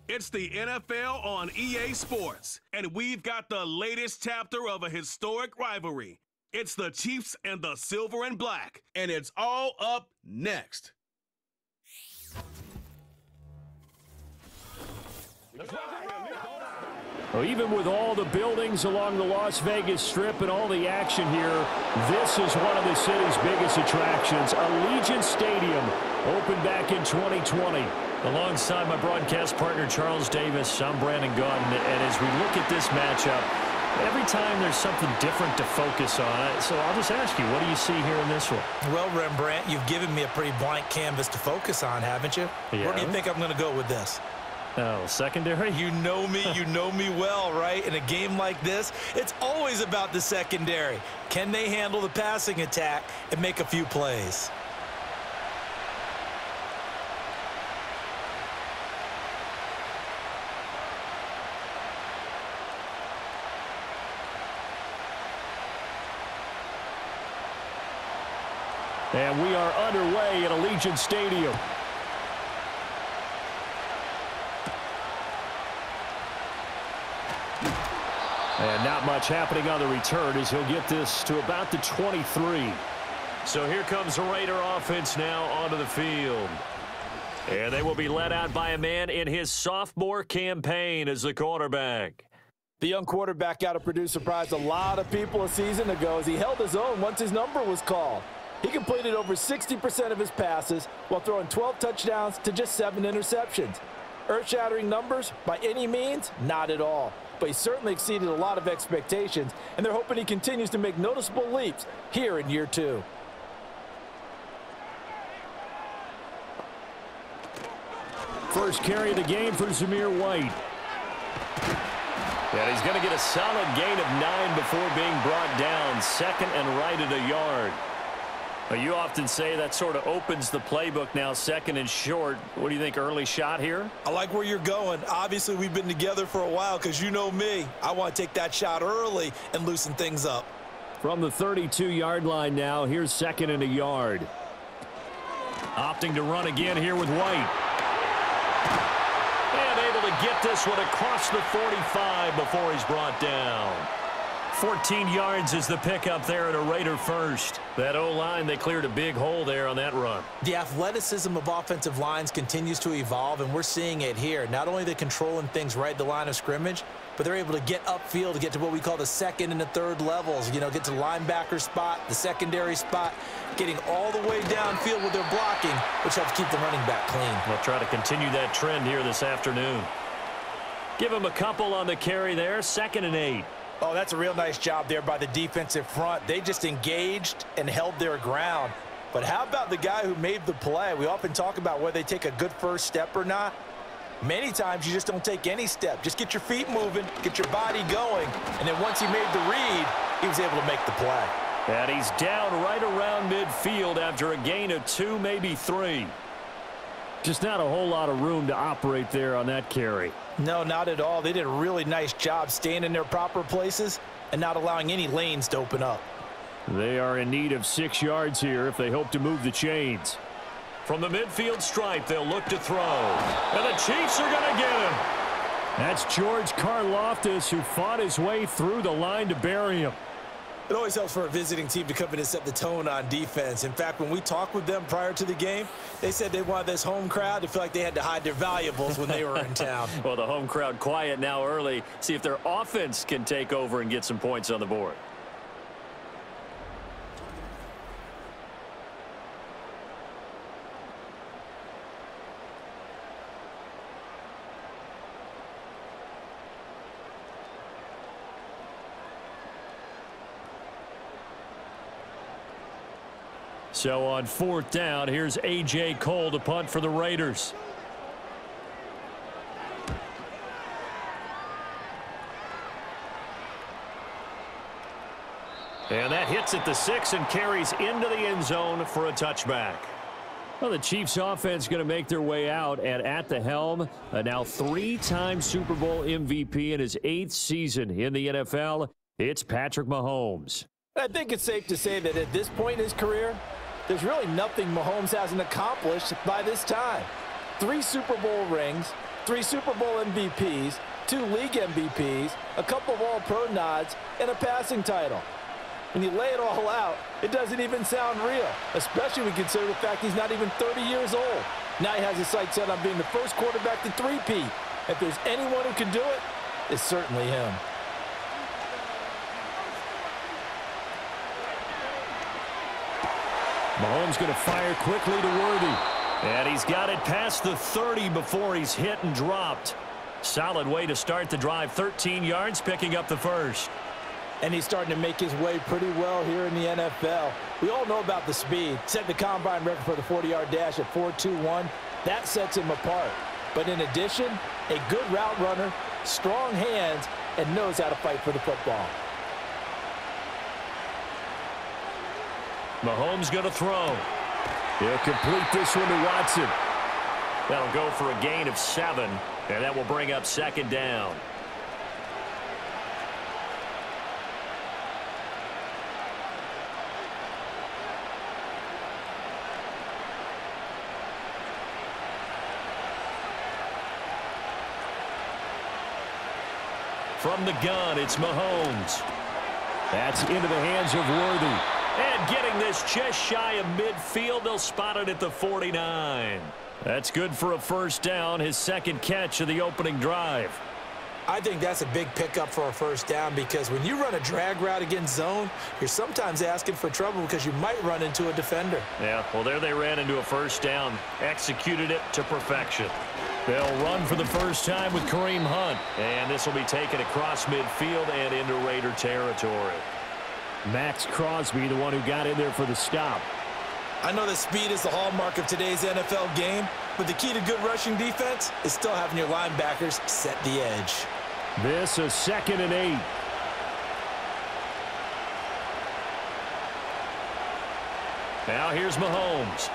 It's the NFL on EA Sports, and we've got the latest chapter of a historic rivalry. It's the Chiefs and the Silver and Black, and it's all up next. Well, even with all the buildings along the Las Vegas Strip and all the action here, this is one of the city's biggest attractions. Allegiant Stadium opened back in 2020. Alongside my broadcast partner, Charles Davis, I'm Brandon Gaudin, and as we look at this matchup, every time there's something different to focus on. So I'll just ask you, what do you see here in this one? Well, Rembrandt, you've given me a pretty blank canvas to focus on, haven't you? Yeah. Where do you think I'm going to go with this? Oh, secondary? You know me well, right? In a game like this, it's always about the secondary. Can they handle the passing attack and make a few plays? And we are underway at Allegiant Stadium. And not much happening on the return as he'll get this to about the 23. So here comes the Raider offense now onto the field. And they will be led out by a man in his sophomore campaign as the quarterback. The young quarterback got to produce surprised a lot of people a season ago as he held his own once his number was called. He completed over 60% of his passes while throwing 12 touchdowns to just 7 interceptions. Earth-shattering numbers? By any means? Not at all. But he certainly exceeded a lot of expectations, and they're hoping he continues to make noticeable leaps here in year 2. First carry of the game for Zamir White. And he's going to get a solid gain of 9 before being brought down. Second and right at a yard. But you often say that sort of opens the playbook now, second and short. What do you think, early shot here? I like where you're going. Obviously, we've been together for a while because you know me. I want to take that shot early and loosen things up. From the 32-yard line now, here's second and a yard. Opting to run again here with White. And able to get this one across the 45 before he's brought down. 14 yards is the pickup there at a Raider first. That O-line, they cleared a big hole there on that run. The athleticism of offensive lines continues to evolve, and we're seeing it here. Not only are they controlling things right at the line of scrimmage, but they're able to get upfield to get to what we call the second and the third levels. You know, get to the linebacker spot, the secondary spot, getting all the way downfield with their blocking, which helps keep the running back clean. We'll try to continue that trend here this afternoon. Give him a couple on the carry there, 2nd and 8. Oh, that's a real nice job there by the defensive front. They just engaged and held their ground. But how about the guy who made the play? We often talk about whether they take a good first step or not. Many times you just don't take any step. Just get your feet moving, get your body going, and then once he made the read, he was able to make the play. And he's down right around midfield after a gain of 2, maybe 3. Just not a whole lot of room to operate there on that carry. No, not at all. They did a really nice job staying in their proper places and not allowing any lanes to open up. They are in need of 6 yards here if they hope to move the chains. From the midfield stripe, they'll look to throw. And the Chiefs are going to get him. That's George Karlaftis, who fought his way through the line to bury him. It always helps for a visiting team to come in and set the tone on defense. In fact, when we talked with them prior to the game, they said they wanted this home crowd to feel like they had to hide their valuables when they were in town. Well, the home crowd quiet now early. See if their offense can take over and get some points on the board. So on 4th down, here's A.J. Cole to punt for the Raiders. And that hits at the 6 and carries into the end zone for a touchback. Well, the Chiefs offense going to make their way out, and at the helm, a now 3-time Super Bowl MVP in his 8th season in the NFL, it's Patrick Mahomes. I think it's safe to say that at this point in his career, there's really nothing Mahomes hasn't accomplished by this time. 3 Super Bowl rings, 3 Super Bowl MVPs, 2 league MVPs, a couple of All-Pro nods, and a passing title. When you lay it all out, it doesn't even sound real, especially when you consider the fact he's not even 30 years old. Now he has his sights set on being the first quarterback to three-peat. If there's anyone who can do it, it's certainly him. Mahomes going to fire quickly to Worthy. And he's got it past the 30 before he's hit and dropped. Solid way to start the drive. 13 yards, picking up the first. And he's starting to make his way pretty well here in the NFL. We all know about the speed. Set the combine record for the 40-yard dash at 4.21. That sets him apart. But in addition, a good route runner, strong hands, and knows how to fight for the football. Mahomes going to throw. He'll complete this one to Watson. That'll go for a gain of 7, and that will bring up second down. From the gun, it's Mahomes. That's into the hands of Worthy. And getting this just shy of midfield, they'll spot it at the 49. That's good for a first down, his second catch of the opening drive. I think that's a big pickup for a first down because when you run a drag route against zone, you're sometimes asking for trouble because you might run into a defender. Yeah, well, there they ran into a first down, executed it to perfection. They'll run for the first time with Kareem Hunt, and this will be taken across midfield and into Raider territory. Max Crosby, the one who got in there for the stop. I know that speed is the hallmark of today's NFL game, but the key to good rushing defense is still having your linebackers set the edge. This is 2nd and 8. Now here's Mahomes.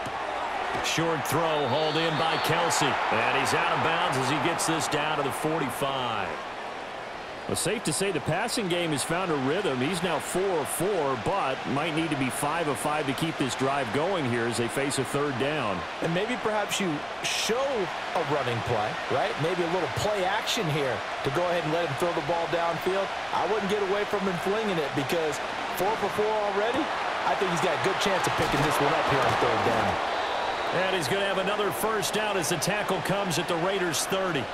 Short throw hauled in by Kelsey. And he's out of bounds as he gets this down to the 45. Well, safe to say the passing game has found a rhythm. He's now 4 of 4, but might need to be 5 of 5 to keep this drive going here as they face a third down. And maybe perhaps you show a running play, right? Maybe a little play action here to go ahead and let him throw the ball downfield. I wouldn't get away from him flinging it because 4 for 4 already, I think he's got a good chance of picking this one up here on third down. And he's going to have another first down as the tackle comes at the Raiders' 30.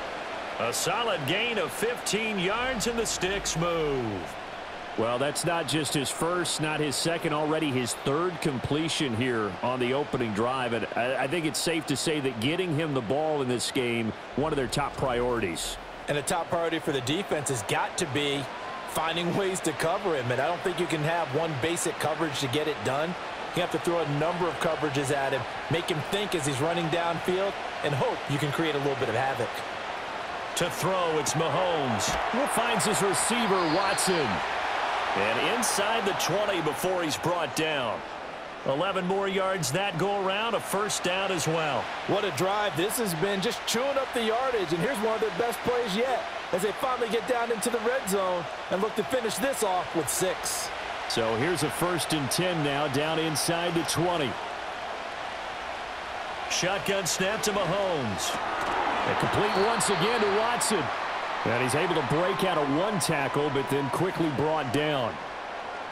A solid gain of 15 yards and the sticks move. Well, that's not just his first, not his second, already his third completion here on the opening drive. And I think it's safe to say that getting him the ball in this game, one of their top priorities. And a top priority for the defense has got to be finding ways to cover him. And I don't think you can have one basic coverage to get it done. You have to throw a number of coverages at him, make him think as he's running downfield, and hope you can create a little bit of havoc. To throw, it's Mahomes. Who finds his receiver, Watson. And inside the 20 before he's brought down. 11 more yards that go around, a first down as well. What a drive this has been, just chewing up the yardage, and here's one of their best plays yet as they finally get down into the red zone and look to finish this off with 6. So here's a 1st and 10 now, down inside the 20. Shotgun snap to Mahomes. And complete once again to Watson. And he's able to break out of one tackle, but then quickly brought down.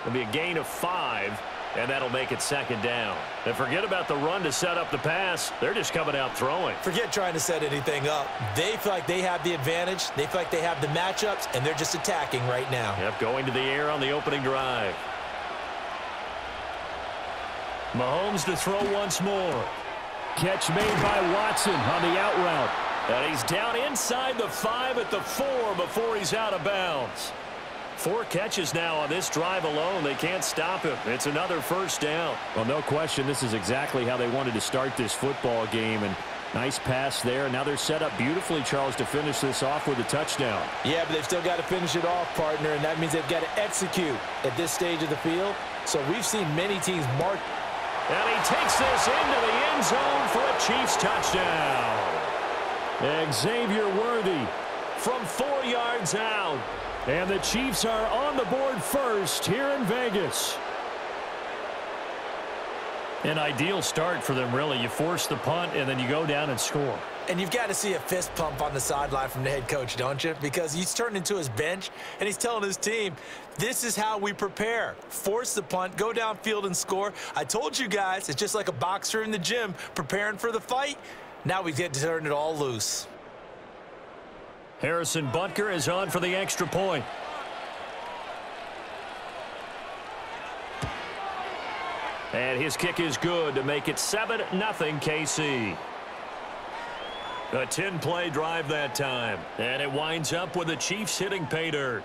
It'll be a gain of 5, and that'll make it second down. And forget about the run to set up the pass. They're just coming out throwing. Forget trying to set anything up. They feel like they have the advantage. They feel like they have the matchups, and they're just attacking right now. Yep, going to the air on the opening drive. Mahomes to throw once more. Catch made by Watson on the out route. And he's down inside the 5 at the 4 before he's out of bounds. 4 catches now on this drive alone. They can't stop him. It's another first down. Well, no question, this is exactly how they wanted to start this football game. And nice pass there. Now they're set up beautifully, Charles, to finish this off with a touchdown. Yeah, but they've still got to finish it off, partner, and that means they've got to execute at this stage of the field. So we've seen many teams mark. And he takes this into the end zone for a Chiefs touchdown. Xavier Worthy from 4 yards out. And the Chiefs are on the board first here in Vegas. An ideal start for them, really. You force the punt, and then you go down and score. And you've got to see a fist pump on the sideline from the head coach, don't you? Because he's turned into his bench, and he's telling his team, this is how we prepare. Force the punt, go downfield and score. I told you guys, it's just like a boxer in the gym preparing for the fight. Now we get to turn it all loose. Harrison Butker is on for the extra point. And his kick is good to make it 7-0 KC. A 10-play drive that time. And it winds up with the Chiefs hitting pay dirt.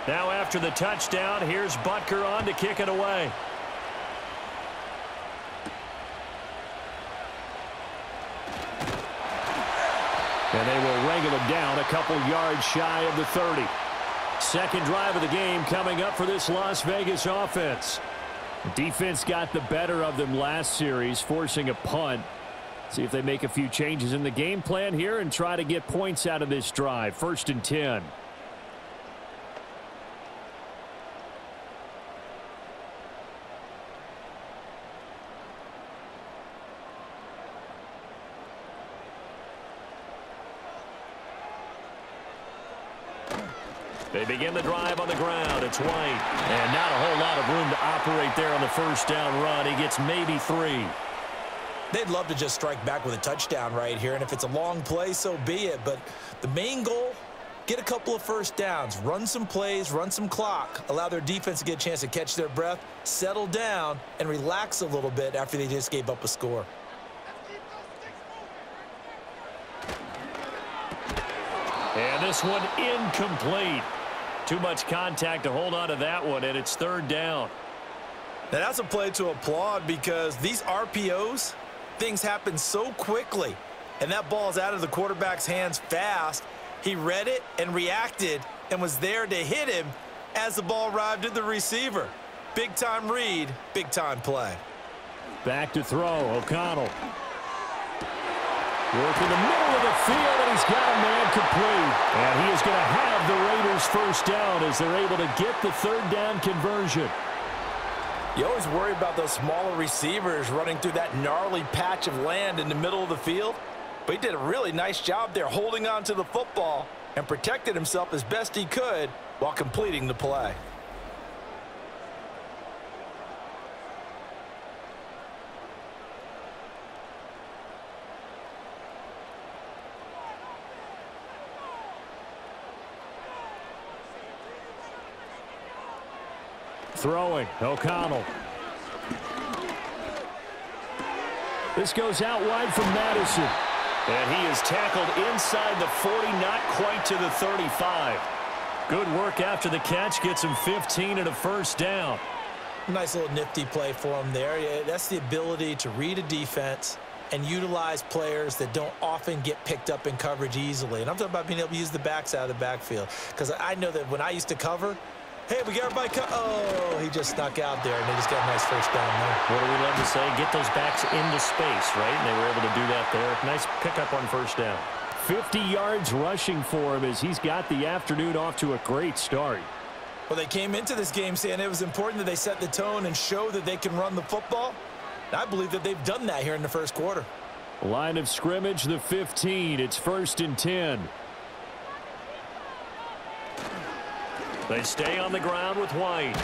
Now after the touchdown, here's Butker on to kick it away. And they will wrangle him down a couple yards shy of the 30. Second drive of the game coming up for this Las Vegas offense. The defense got the better of them last series, forcing a punt. See if they make a few changes in the game plan here and try to get points out of this drive. 1st and 10. They begin the drive on the ground. It's White. And not a whole lot of room to operate there on the first down run. He gets maybe 3. They'd love to just strike back with a touchdown right here, and if it's a long play, so be it. But the main goal, get a couple of first downs, run some plays, run some clock, allow their defense to get a chance to catch their breath, settle down, and relax a little bit after they just gave up a score. And this one incomplete. Too much contact to hold on to that one, and it's 3rd down. Now that's a play to applaud because these RPOs, things happen so quickly. And that ball's out of the quarterback's hands fast. He read it and reacted and was there to hit him as the ball arrived at the receiver. Big-time read, big-time play. Back to throw, O'Connell. Working the middle of the field, and he's got a man complete. And he is going to have the Raiders first down as they're able to get the 3rd down conversion. You always worry about those smaller receivers running through that gnarly patch of land in the middle of the field. But he did a really nice job there holding on to the football and protected himself as best he could while completing the play. Throwing, O'Connell. This goes out wide from Madison. And he is tackled inside the 40, not quite to the 35. Good work after the catch, gets him 15 and a first down. Nice little nifty play for him there. Yeah, that's the ability to read a defense and utilize players that don't often get picked up in coverage easily. And I'm talking about being able to use the backs out of the backfield. Because I know that when I used to cover, hey, we got everybody. Oh, he just snuck out there, and they just got a nice first down there. What do we love to say? Get those backs into space, right? And they were able to do that there. Nice pickup on first down. 50 yards rushing for him as he's got the afternoon off to a great start. Well, they came into this game saying it was important that they set the tone and show that they can run the football. And I believe that they've done that here in the first quarter. Line of scrimmage, the 15. It's 1st and 10. They stay on the ground with White.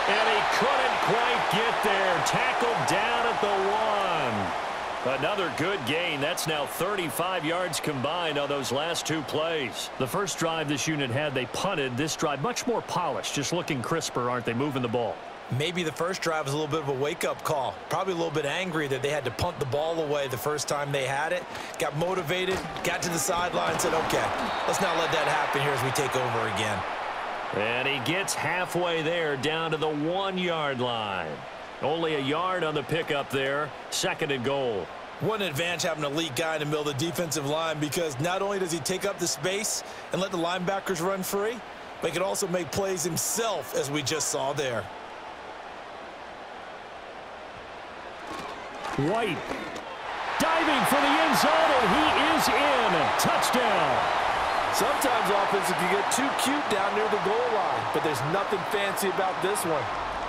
And he couldn't quite get there. Tackled down at the 1. Another good gain. That's now 35 yards combined on those last 2 plays. The first drive this unit had, they punted. This drive, much more polished, just looking crisper, aren't they, moving the ball? Maybe the first drive was a little bit of a wake-up call. Probably a little bit angry that they had to punt the ball away the first time they had it. Got motivated, got to the sideline, said, okay, let's not let that happen here as we take over again. And he gets halfway there, down to the 1-yard line. Only a yard on the pickup there. 2nd and goal. What an advantage having an elite guy in the middle of the defensive line, because not only does he take up the space and let the linebackers run free, but he can also make plays himself, as we just saw there. White diving for the end zone, and he is in. Touchdown. Sometimes offenses can get too cute down near the goal line, but there's nothing fancy about this one.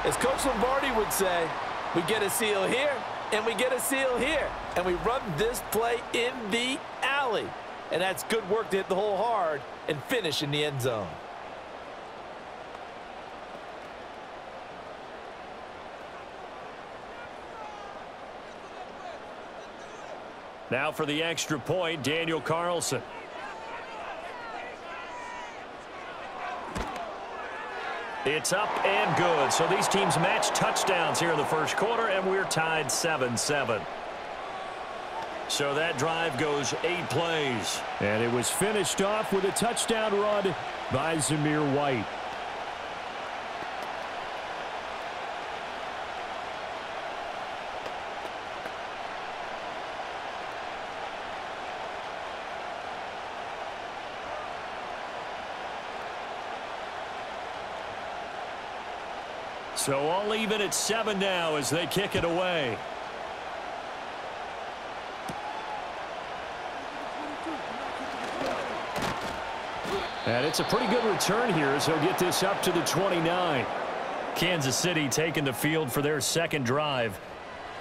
As Coach Lombardi would say, we get a seal here, and we get a seal here, and we run this play in the alley. And that's good work to hit the hole hard and finish in the end zone. Now for the extra point, Daniel Carlson. It's up and good. So these teams match touchdowns here in the first quarter, and we're tied 7-7. So that drive goes 8 plays. And it was finished off with a touchdown run by Zamir White. So all even at 7 now as they kick it away. And it's a pretty good return here as he'll get this up to the 29. Kansas City taking the field for their second drive.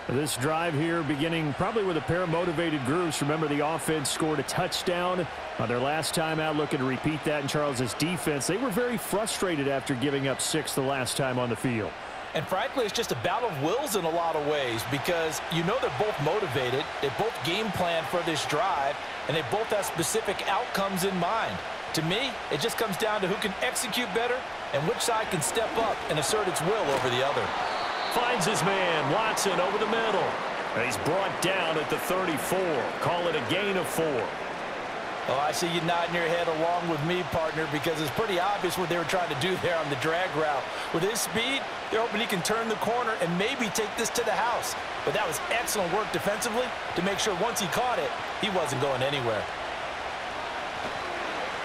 This drive here beginning probably with a pair of motivated groups. Remember, the offense scored a touchdown on their last time out, looking to repeat that in Charles's defense. They were very frustrated after giving up 6 the last time on the field. And frankly, it's just a battle of wills in a lot of ways, because you know they're both motivated, they both game plan for this drive, and they both have specific outcomes in mind. To me, it just comes down to who can execute better and which side can step up and assert its will over the other. Finds his man, Watson, over the middle. And he's brought down at the 34. Call it a gain of 4. Oh, I see you nodding your head along with me, partner, because it's pretty obvious what they were trying to do there on the drag route. With his speed, they're hoping he can turn the corner and maybe take this to the house. But that was excellent work defensively to make sure once he caught it, he wasn't going anywhere.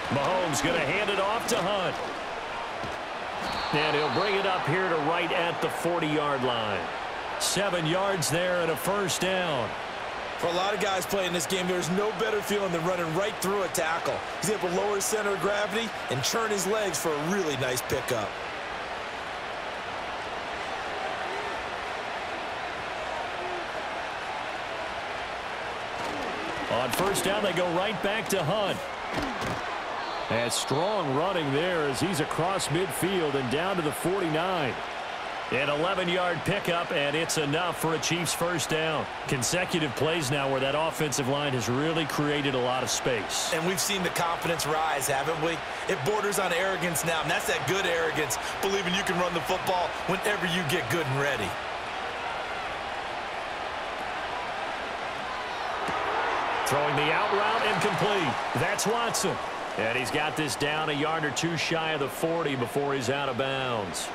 Mahomes going to hand it off to Hunt. And he'll bring it up here to right at the 40-yard line. 7 yards there and a first down. For a lot of guys playing this game, there's no better feeling than running right through a tackle. He's able to lower his center of gravity and churn his legs for a really nice pickup. On first down, they go right back to Hunt. And strong running there as he's across midfield and down to the 49. An 11-yard pickup, and it's enough for a Chiefs first down. Consecutive plays now where that offensive line has really created a lot of space. And we've seen the confidence rise, haven't we? It borders on arrogance now, and that's that good arrogance, believing you can run the football whenever you get good and ready. Throwing the out route and complete. That's Watson. And he's got this down a yard or two shy of the 40 before he's out of bounds.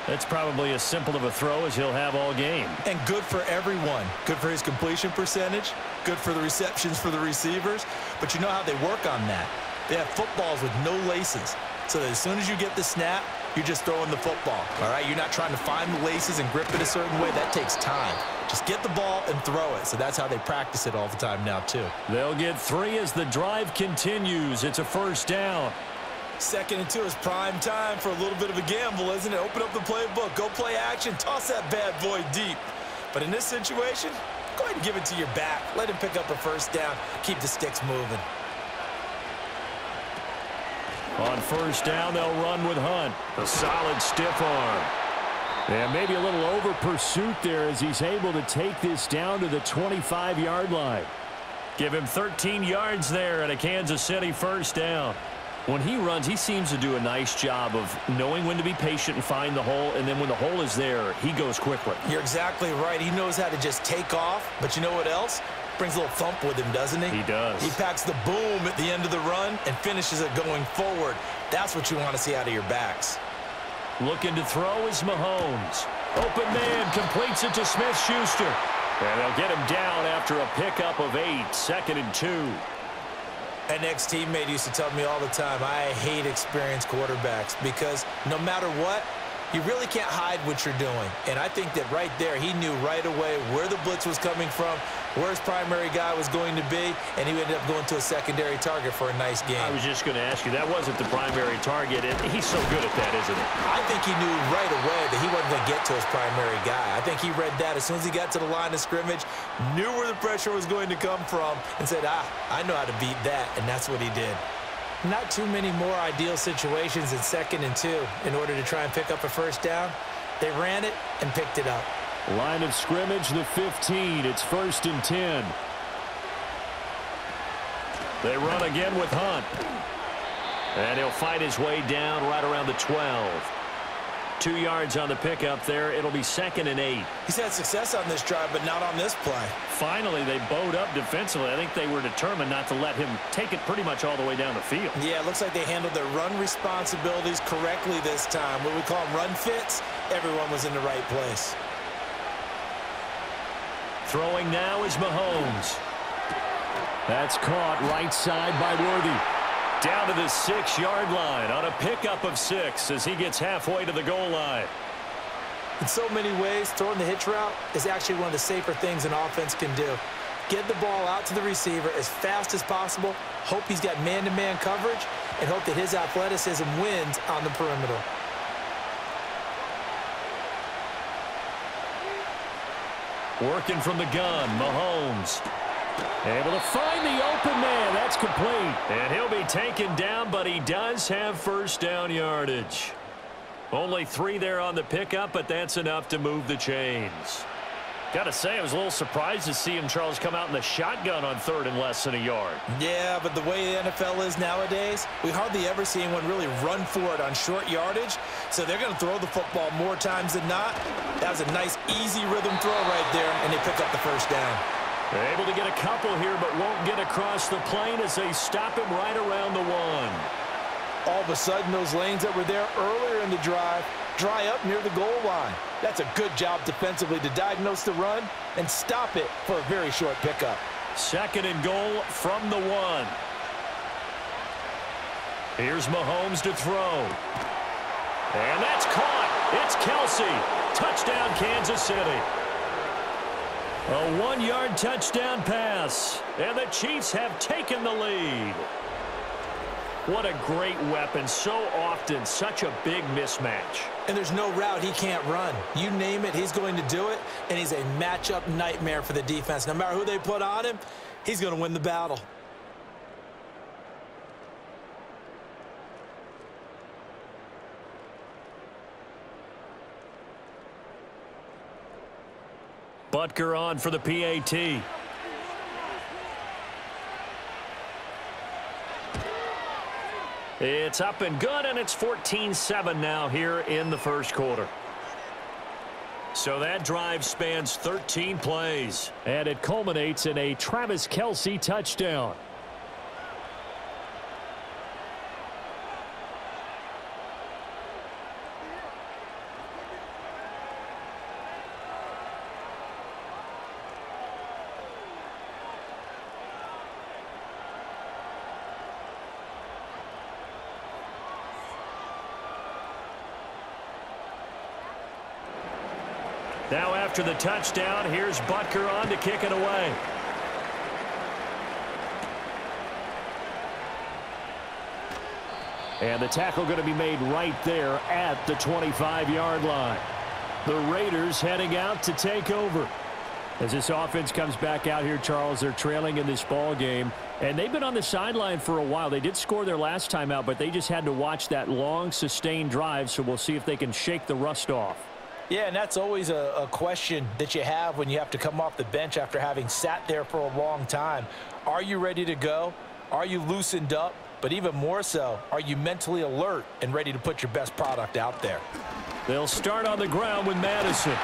That's probably as simple of a throw as he'll have all game. And good for everyone. Good for his completion percentage. Good for the receptions for the receivers. But you know how they work on that. They have footballs with no laces. So that as soon as you get the snap, you're just throwing the football. All right? You're not trying to find the laces and grip it a certain way. That takes time. Just get the ball and throw it. So that's how they practice it all the time now, too. They'll get 3 as the drive continues. It's a first down. 2nd and 2 is prime time for a little bit of a gamble, isn't it? Open up the playbook. Go play action. Toss that bad boy deep. But in this situation, go ahead and give it to your back. Let him pick up a first down. Keep the sticks moving. On first down, they'll run with Hunt. A solid stiff arm. And maybe a little over pursuit there as he's able to take this down to the 25-yard line. Give him 13 yards there and a Kansas City first down. When he runs, he seems to do a nice job of knowing when to be patient and find the hole, and then when the hole is there, he goes quickly. You're exactly right. He knows how to just take off, but you know what else? Brings a little thump with him, doesn't he? He does. He packs the boom at the end of the run and finishes it going forward. That's what you want to see out of your backs. Looking to throw is Mahomes. Open man completes it to Smith-Schuster. And they'll get him down after a pickup of 8, 2nd and 2. An ex-teammate used to tell me all the time, I hate experienced quarterbacks because no matter what, you really can't hide what you're doing. And I think that right there, he knew right away where the blitz was coming from, where his primary guy was going to be, and he ended up going to a secondary target for a nice game. I was just going to ask you, that wasn't the primary target, and he's so good at that, isn't he? I think he knew right away that he wasn't going to get to his primary guy. I think he read that as soon as he got to the line of scrimmage, knew where the pressure was going to come from, and said, I know how to beat that, and that's what he did. Not too many more ideal situations in 2nd and 2 in order to try and pick up a first down. They ran it and picked it up. Line of scrimmage, the 15. It's 1st and 10. They run again with Hunt. And he'll fight his way down right around the 12. 2 yards on the pickup there. It'll be 2nd and 8. He's had success on this drive, but not on this play. Finally, they bowed up defensively. I think they were determined not to let him take it pretty much all the way down the field. Yeah, it looks like they handled their run responsibilities correctly this time. What we call them run fits, everyone was in the right place. Throwing now is Mahomes. That's caught right side by Worthy. Down to the 6-yard line on a pickup of 6 as he gets halfway to the goal line. In so many ways, throwing the hitch route is actually one of the safer things an offense can do. Get the ball out to the receiver as fast as possible, hope he's got man-to-man coverage, and hope that his athleticism wins on the perimeter. Working from the gun, Mahomes. Able to find the open man. That's complete. And he'll be taken down, but he does have first down yardage. Only 3 there on the pickup, but that's enough to move the chains. Got to say, I was a little surprised to see him, Charles, come out in the shotgun on 3rd and less than a yard. Yeah, but the way the NFL is nowadays, we hardly ever see anyone really run for it on short yardage. So they're going to throw the football more times than not. That was a nice, easy rhythm throw right there, and they pick up the first down. They're able to get a couple here, but won't get across the plane as they stop him right around the 1. All of a sudden, those lanes that were there earlier in the drive dry up near the goal line. That's a good job defensively to diagnose the run and stop it for a very short pickup. 2nd and goal from the 1. Here's Mahomes to throw. And that's caught. It's Kelsey. Touchdown, Kansas City. A 1-yard touchdown pass. And the Chiefs have taken the lead. What a great weapon. So often, such a big mismatch. And there's no route he can't run. You name it, he's going to do it. And he's a matchup nightmare for the defense. No matter who they put on him, he's going to win the battle. Butker on for the PAT. It's up and good, and it's 14-7 now here in the first quarter. So that drive spans 13 plays. And it culminates in a Travis Kelce touchdown. Now after the touchdown, here's Butker on to kick it away. And the tackle going to be made right there at the 25-yard line. The Raiders heading out to take over. As this offense comes back out here, Charles, they're trailing in this ball game. And they've been on the sideline for a while. They did score their last time out, but they just had to watch that long, sustained drive. So we'll see if they can shake the rust off. Yeah, and that's always a question that you have when you have to come off the bench after having sat there for a long time. Are you ready to go? Are you loosened up? But even more so, are you mentally alert and ready to put your best product out there? They'll start on the ground with Madison.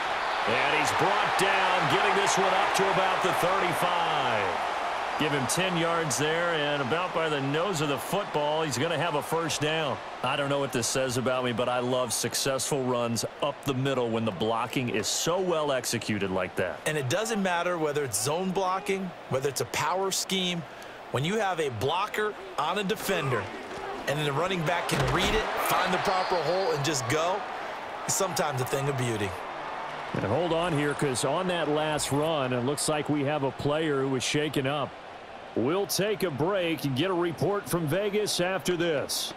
And he's brought down, getting this one up to about the 35. Give him 10 yards there, and about by the nose of the football, he's going to have a first down. I don't know what this says about me, but I love successful runs up the middle when the blocking is so well executed like that. And it doesn't matter whether it's zone blocking, whether it's a power scheme. When you have a blocker on a defender, and then the running back can read it, find the proper hole, and just go, it's sometimes a thing of beauty. And hold on here, because on that last run, it looks like we have a player who was shaken up. We'll take a break and get a report from Vegas after this.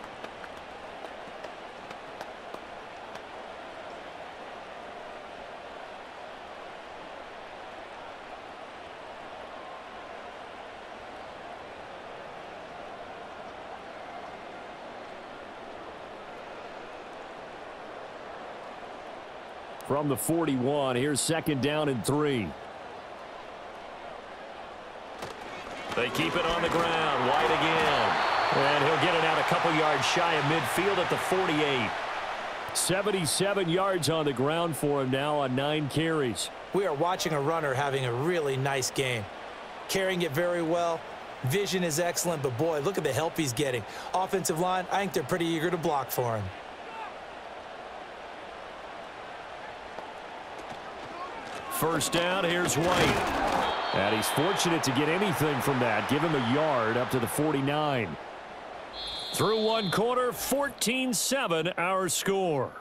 From the 41, here's 2nd down and 3. They keep it on the ground. White again. And he'll get it out a couple yards shy of midfield at the 48. 77 yards on the ground for him now on 9 carries. We are watching a runner having a really nice game. Carrying it very well. Vision is excellent, but boy, look at the help he's getting. Offensive line, I think they're pretty eager to block for him. First down, here's White. And he's fortunate to get anything from that. Give him a yard up to the 49. Through one quarter, 14-7 our score.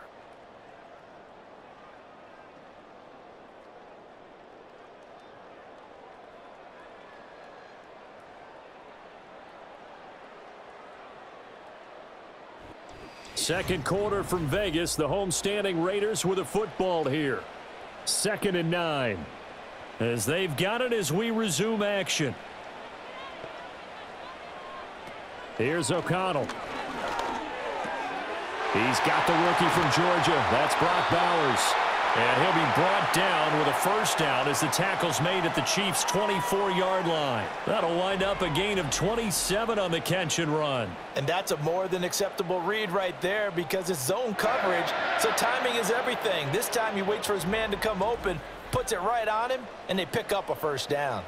Second quarter from Vegas. The homestanding Raiders with a football here. 2nd and 9. As they've got it as we resume action. Here's O'Connell. He's got the rookie from Georgia. That's Brock Bowers. And he'll be brought down with a first down as the tackle's made at the Chiefs' 24-yard line. That'll wind up a gain of 27 on the catch and run. And that's a more than acceptable read right there because it's zone coverage, so timing is everything. This time he waits for his man to come open, puts it right on him, and they pick up a first down.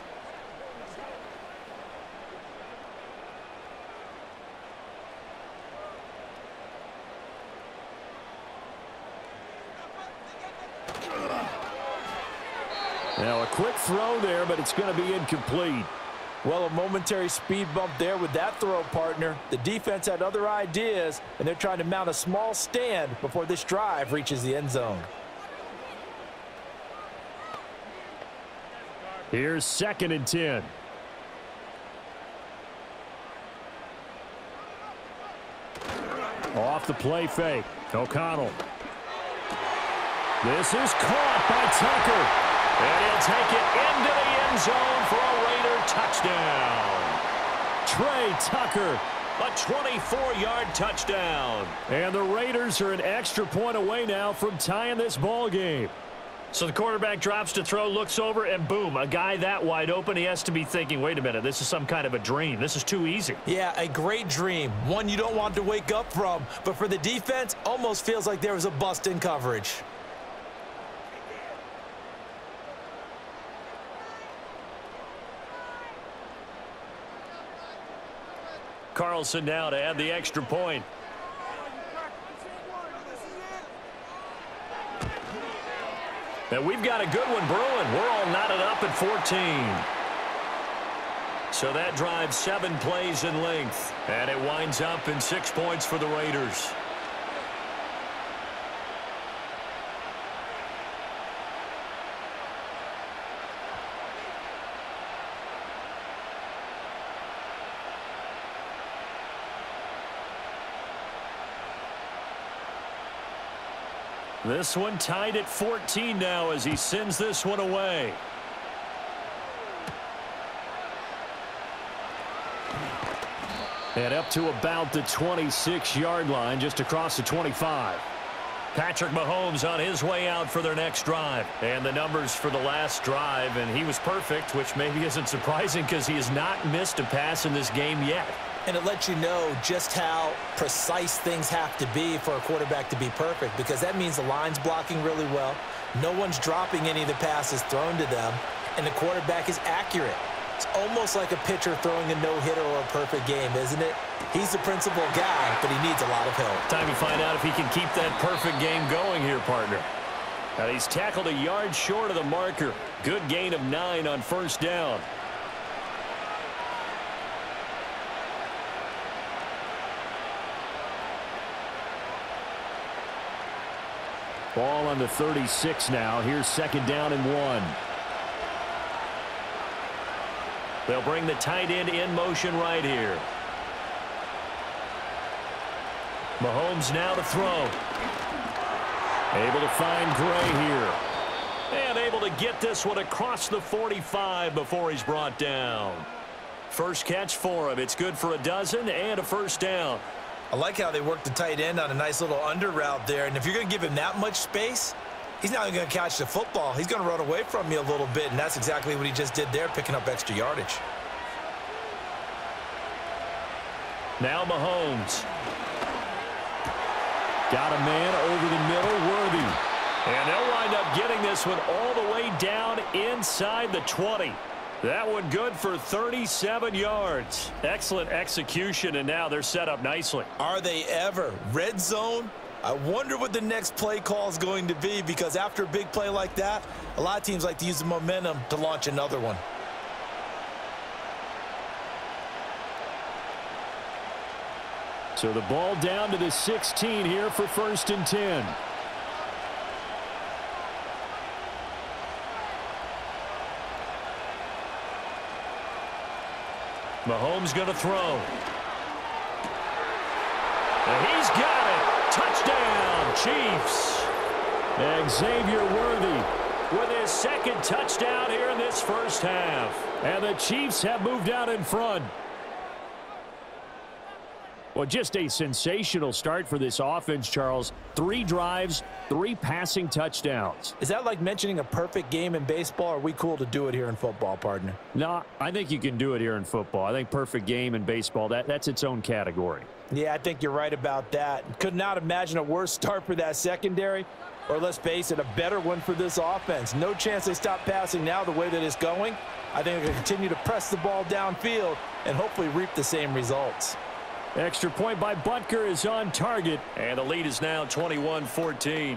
Now a quick throw there, but it's going to be incomplete. Well, a momentary speed bump there with that throw, partner. The defense had other ideas, and they're trying to mount a small stand before this drive reaches the end zone. Here's 2nd and 10. Off the play fake. O'Connell. This is caught by Tucker. And he'll take it into the end zone for a Raider touchdown. Trey Tucker, a 24-yard touchdown. And the Raiders are an extra point away now from tying this ball game. So the quarterback drops to throw, looks over, and boom, a guy that wide open. He has to be thinking, wait a minute, this is some kind of a dream. This is too easy. Yeah, a great dream. One you don't want to wake up from. But for the defense, almost feels like there was a bust in coverage. Carlson now to add the extra point. And we've got a good one brewing. We're all knotted up at 14. So that drives 7 plays in length. And it winds up in 6 points for the Raiders. This one tied at 14 now as he sends this one away. And up to about the 26-yard line, just across the 25. Patrick Mahomes on his way out for their next drive. And the numbers for the last drive, and he was perfect, which maybe isn't surprising because he has not missed a pass in this game yet. And it lets you know just how precise things have to be for a quarterback to be perfect, because that means the line's blocking really well. No one's dropping any of the passes thrown to them, and the quarterback is accurate. It's almost like a pitcher throwing a no-hitter or a perfect game, isn't it? He's the principal guy, but he needs a lot of help. Time to find out if he can keep that perfect game going here, partner. And he's tackled a yard short of the marker. Good gain of 9 on first down. Ball on the 36 now. Here's second down and 1. They'll bring the tight end in motion right here. Mahomes now to throw. Able to find Gray here. And able to get this one across the 45 before he's brought down. First catch for him. It's good for a dozen and a first down. I like how they work the tight end on a nice little under route there. And if you're going to give him that much space, he's not going to catch the football. He's going to run away from you a little bit, and that's exactly what he just did there, picking up extra yardage. Now Mahomes. Got a man over the middle, Worthy. And they'll wind up getting this one all the way down inside the 20. That one good for 37 yards. Excellent execution, and now they're set up nicely. Are they ever? Red zone? I wonder what the next play call is going to be, because after a big play like that, a lot of teams like to use the momentum to launch another one. So the ball down to the 16 here for first and 10. Mahomes going to throw. And he's got it. Touchdown, Chiefs. Xavier Worthy with his second touchdown here in this first half. And the Chiefs have moved out in front. Well, just a sensational start for this offense, Charles. 3 drives, 3 passing touchdowns. Is that like mentioning a perfect game in baseball? Or are we cool to do it here in football, partner? No, I think you can do it here in football. I think perfect game in baseball, that's its own category. Yeah, I think you're right about that. Could not imagine a worse start for that secondary, or let's face it, a better one for this offense. No chance they stop passing now the way that it's going. I think they'll continue to press the ball downfield and hopefully reap the same results. Extra point by Butker is on target. And the lead is now 21-14.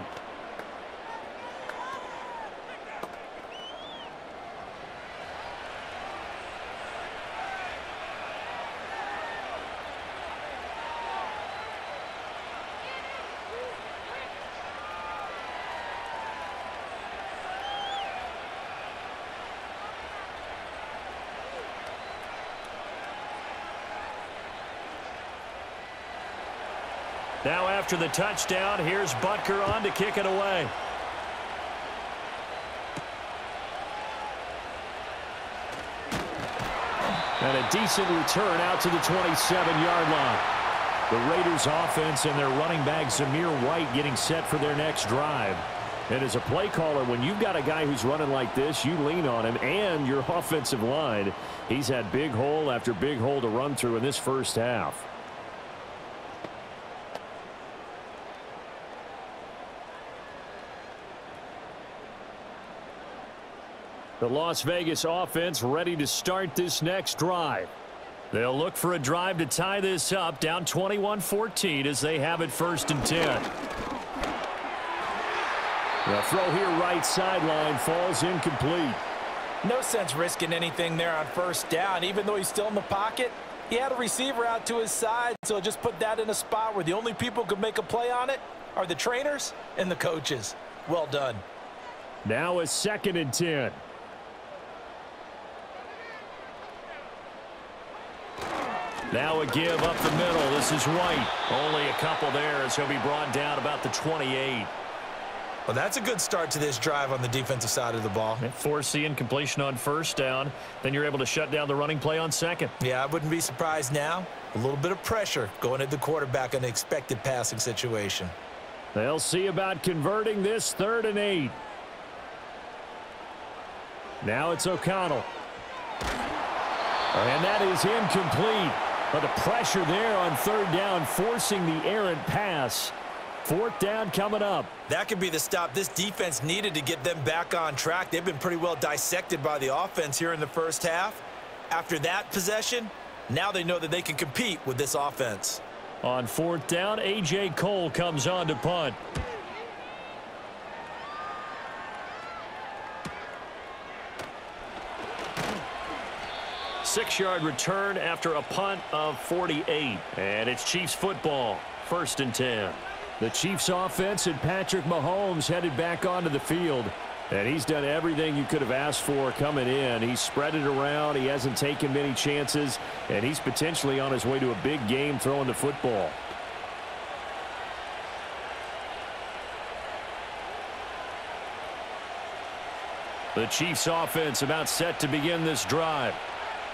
Now after the touchdown, here's Butker on to kick it away. And a decent return out to the 27-yard line. The Raiders offense and their running back Zamir White getting set for their next drive. And as a play caller, when you've got a guy who's running like this, you lean on him and your offensive line. He's had big hole after big hole to run through in this first half. The Las Vegas offense ready to start this next drive. They'll look for a drive to tie this up, down 21-14 as they have it first and 10. The throw here right sideline falls incomplete. No sense risking anything there on first down. Even though he's still in the pocket, he had a receiver out to his side, so just put that in a spot where the only people who could make a play on it are the trainers and the coaches. Well done. Now a second and 10. Now a give up the middle. This is White. Only a couple there as he'll be brought down about the 28. Well, that's a good start to this drive on the defensive side of the ball. Force the incompletion on first down. Then you're able to shut down the running play on second. Yeah, I wouldn't be surprised now. A little bit of pressure going at the quarterback in an expected passing situation. They'll see about converting this 3rd and 8. Now it's O'Connell. And that is incomplete. But the pressure there on 3rd down, forcing the errant pass. 4th down coming up. That could be the stop this defense needed to get them back on track. They've been pretty well dissected by the offense here in the first half. After that possession, now they know that they can compete with this offense. On 4th down, A.J. Cole comes on to punt. Six-yard return after a punt of 48. And it's Chiefs football, 1st and 10. The Chiefs offense and Patrick Mahomes headed back onto the field. And he's done everything you could have asked for coming in. He's spread it around. He hasn't taken many chances. And he's potentially on his way to a big game throwing the football. The Chiefs offense about set to begin this drive.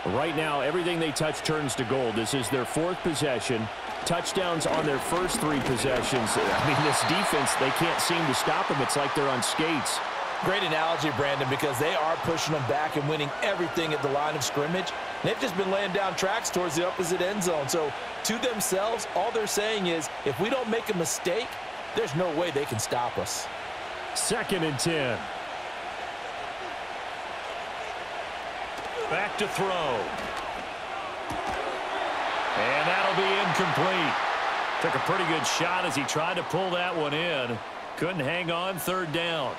Right now, everything they touch turns to gold. This is their 4th possession. Touchdowns on their first 3 possessions. I mean, this defense, they can't seem to stop them. It's like they're on skates. Great analogy, Brandon, because they are pushing them back and winning everything at the line of scrimmage. And they've just been laying down tracks towards the opposite end zone. So to themselves, all they're saying is, if we don't make a mistake, there's no way they can stop us. 2nd and 10. Back to throw. And that'll be incomplete. Took a pretty good shot as he tried to pull that one in. Couldn't hang on, 3rd down.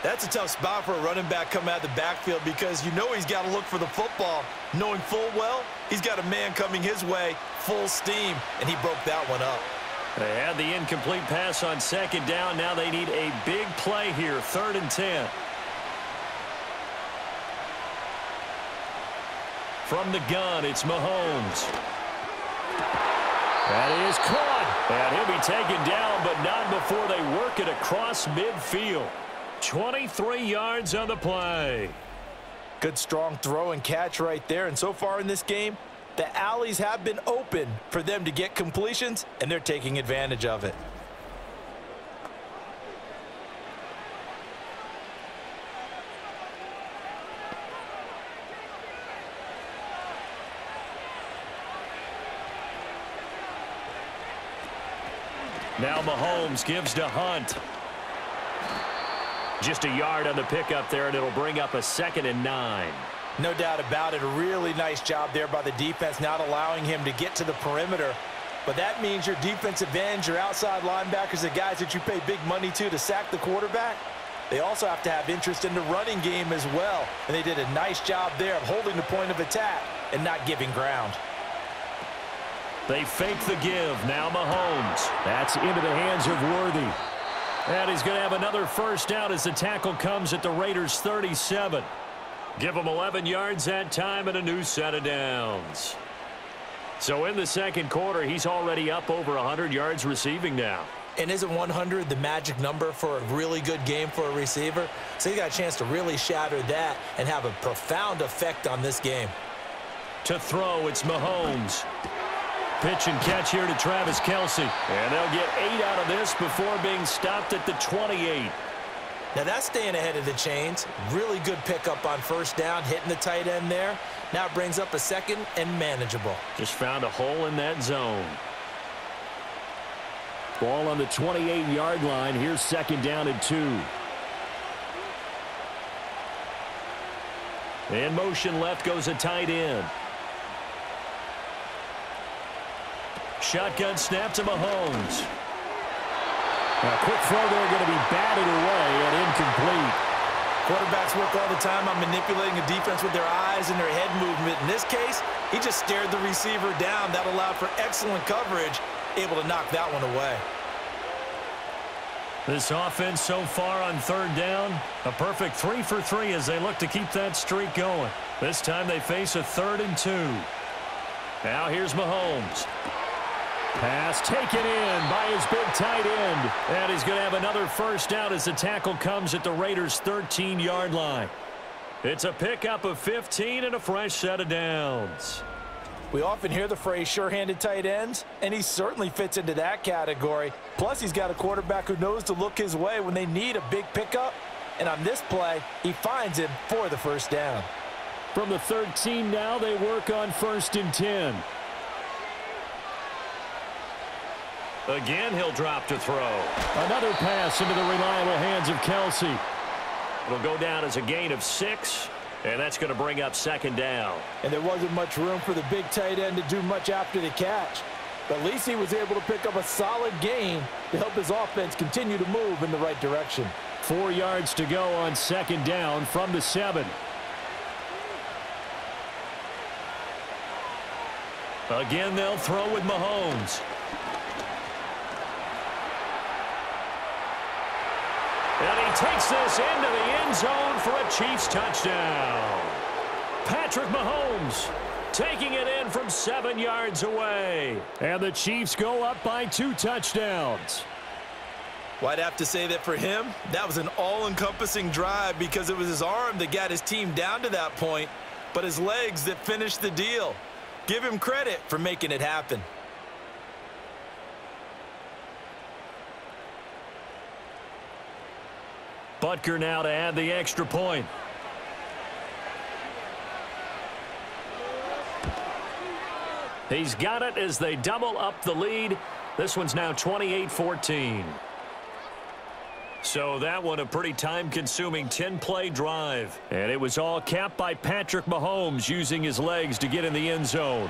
That's a tough spot for a running back coming out of the backfield because you know he's got to look for the football, knowing full well he's got a man coming his way, full steam, and he broke that one up. They had the incomplete pass on 2nd down. Now they need a big play here, 3rd and 10. From the gun, it's Mahomes. That is caught. And he'll be taken down, but not before they work it across midfield. 23 yards on the play. Good, strong throw and catch right there. And so far in this game, the alleys have been open for them to get completions, and they're taking advantage of it. Now Mahomes gives to Hunt. Just a yard on the pickup there, and it'll bring up a 2nd and 9. No doubt about it. A really nice job there by the defense, not allowing him to get to the perimeter. But that means your defensive ends, your outside linebackers, the guys that you pay big money to sack the quarterback, they also have to have interest in the running game as well. And they did a nice job there of holding the point of attack and not giving ground. They fake the give. Now Mahomes. That's into the hands of Worthy. And he's going to have another 1st down as the tackle comes at the Raiders' 37. Give them 11 yards that time and a new set of downs. So in the 2nd quarter, he's already up over 100 yards receiving now. And isn't 100 the magic number for a really good game for a receiver? So he got a chance to really shatter that and have a profound effect on this game. To throw, it's Mahomes. Pitch and catch here to Travis Kelce. And they'll get 8 out of this before being stopped at the 28. Now that's staying ahead of the chains. Really good pickup on 1st down, hitting the tight end there. Now it brings up a 2nd and manageable. Just found a hole in that zone. Ball on the 28-yard line. Here's 2nd down and 2. In motion left goes a tight end. Shotgun snap to Mahomes. A quick throw there going to be batted away and incomplete. Quarterbacks work all the time on manipulating a defense with their eyes and their head movement. In this case, he just stared the receiver down. That allowed for excellent coverage, able to knock that one away. This offense so far on 3rd down, a perfect 3 for 3 as they look to keep that streak going. This time they face a 3rd and 2. Now here's Mahomes. Pass taken in by his big tight end. And he's going to have another 1st down as the tackle comes at the Raiders' 13-yard line. It's a pickup of 15 and a fresh set of downs. We often hear the phrase sure-handed tight ends, and he certainly fits into that category. Plus, he's got a quarterback who knows to look his way when they need a big pickup. And on this play, he finds him for the 1st down. From the 13 now, they work on 1st and 10. Again, he'll drop to throw. Another pass into the reliable hands of Kelce. It'll go down as a gain of 6. And that's going to bring up second down. And there wasn't much room for the big tight end to do much after the catch. But at least he was able to pick up a solid gain to help his offense continue to move in the right direction. 4 yards to go on second down from the 7. Again, they'll throw with Mahomes. And he takes this into the end zone for a Chiefs touchdown. Patrick Mahomes taking it in from 7 yards away. And the Chiefs go up by 2 touchdowns. Well, I'd have to say that for him, that was an all-encompassing drive because it was his arm that got his team down to that point, but his legs that finished the deal. Give him credit for making it happen. Butker now to add the extra point. He's got it as they double up the lead. This one's now 28-14. So that one a pretty time-consuming 10-play drive. And it was all capped by Patrick Mahomes using his legs to get in the end zone.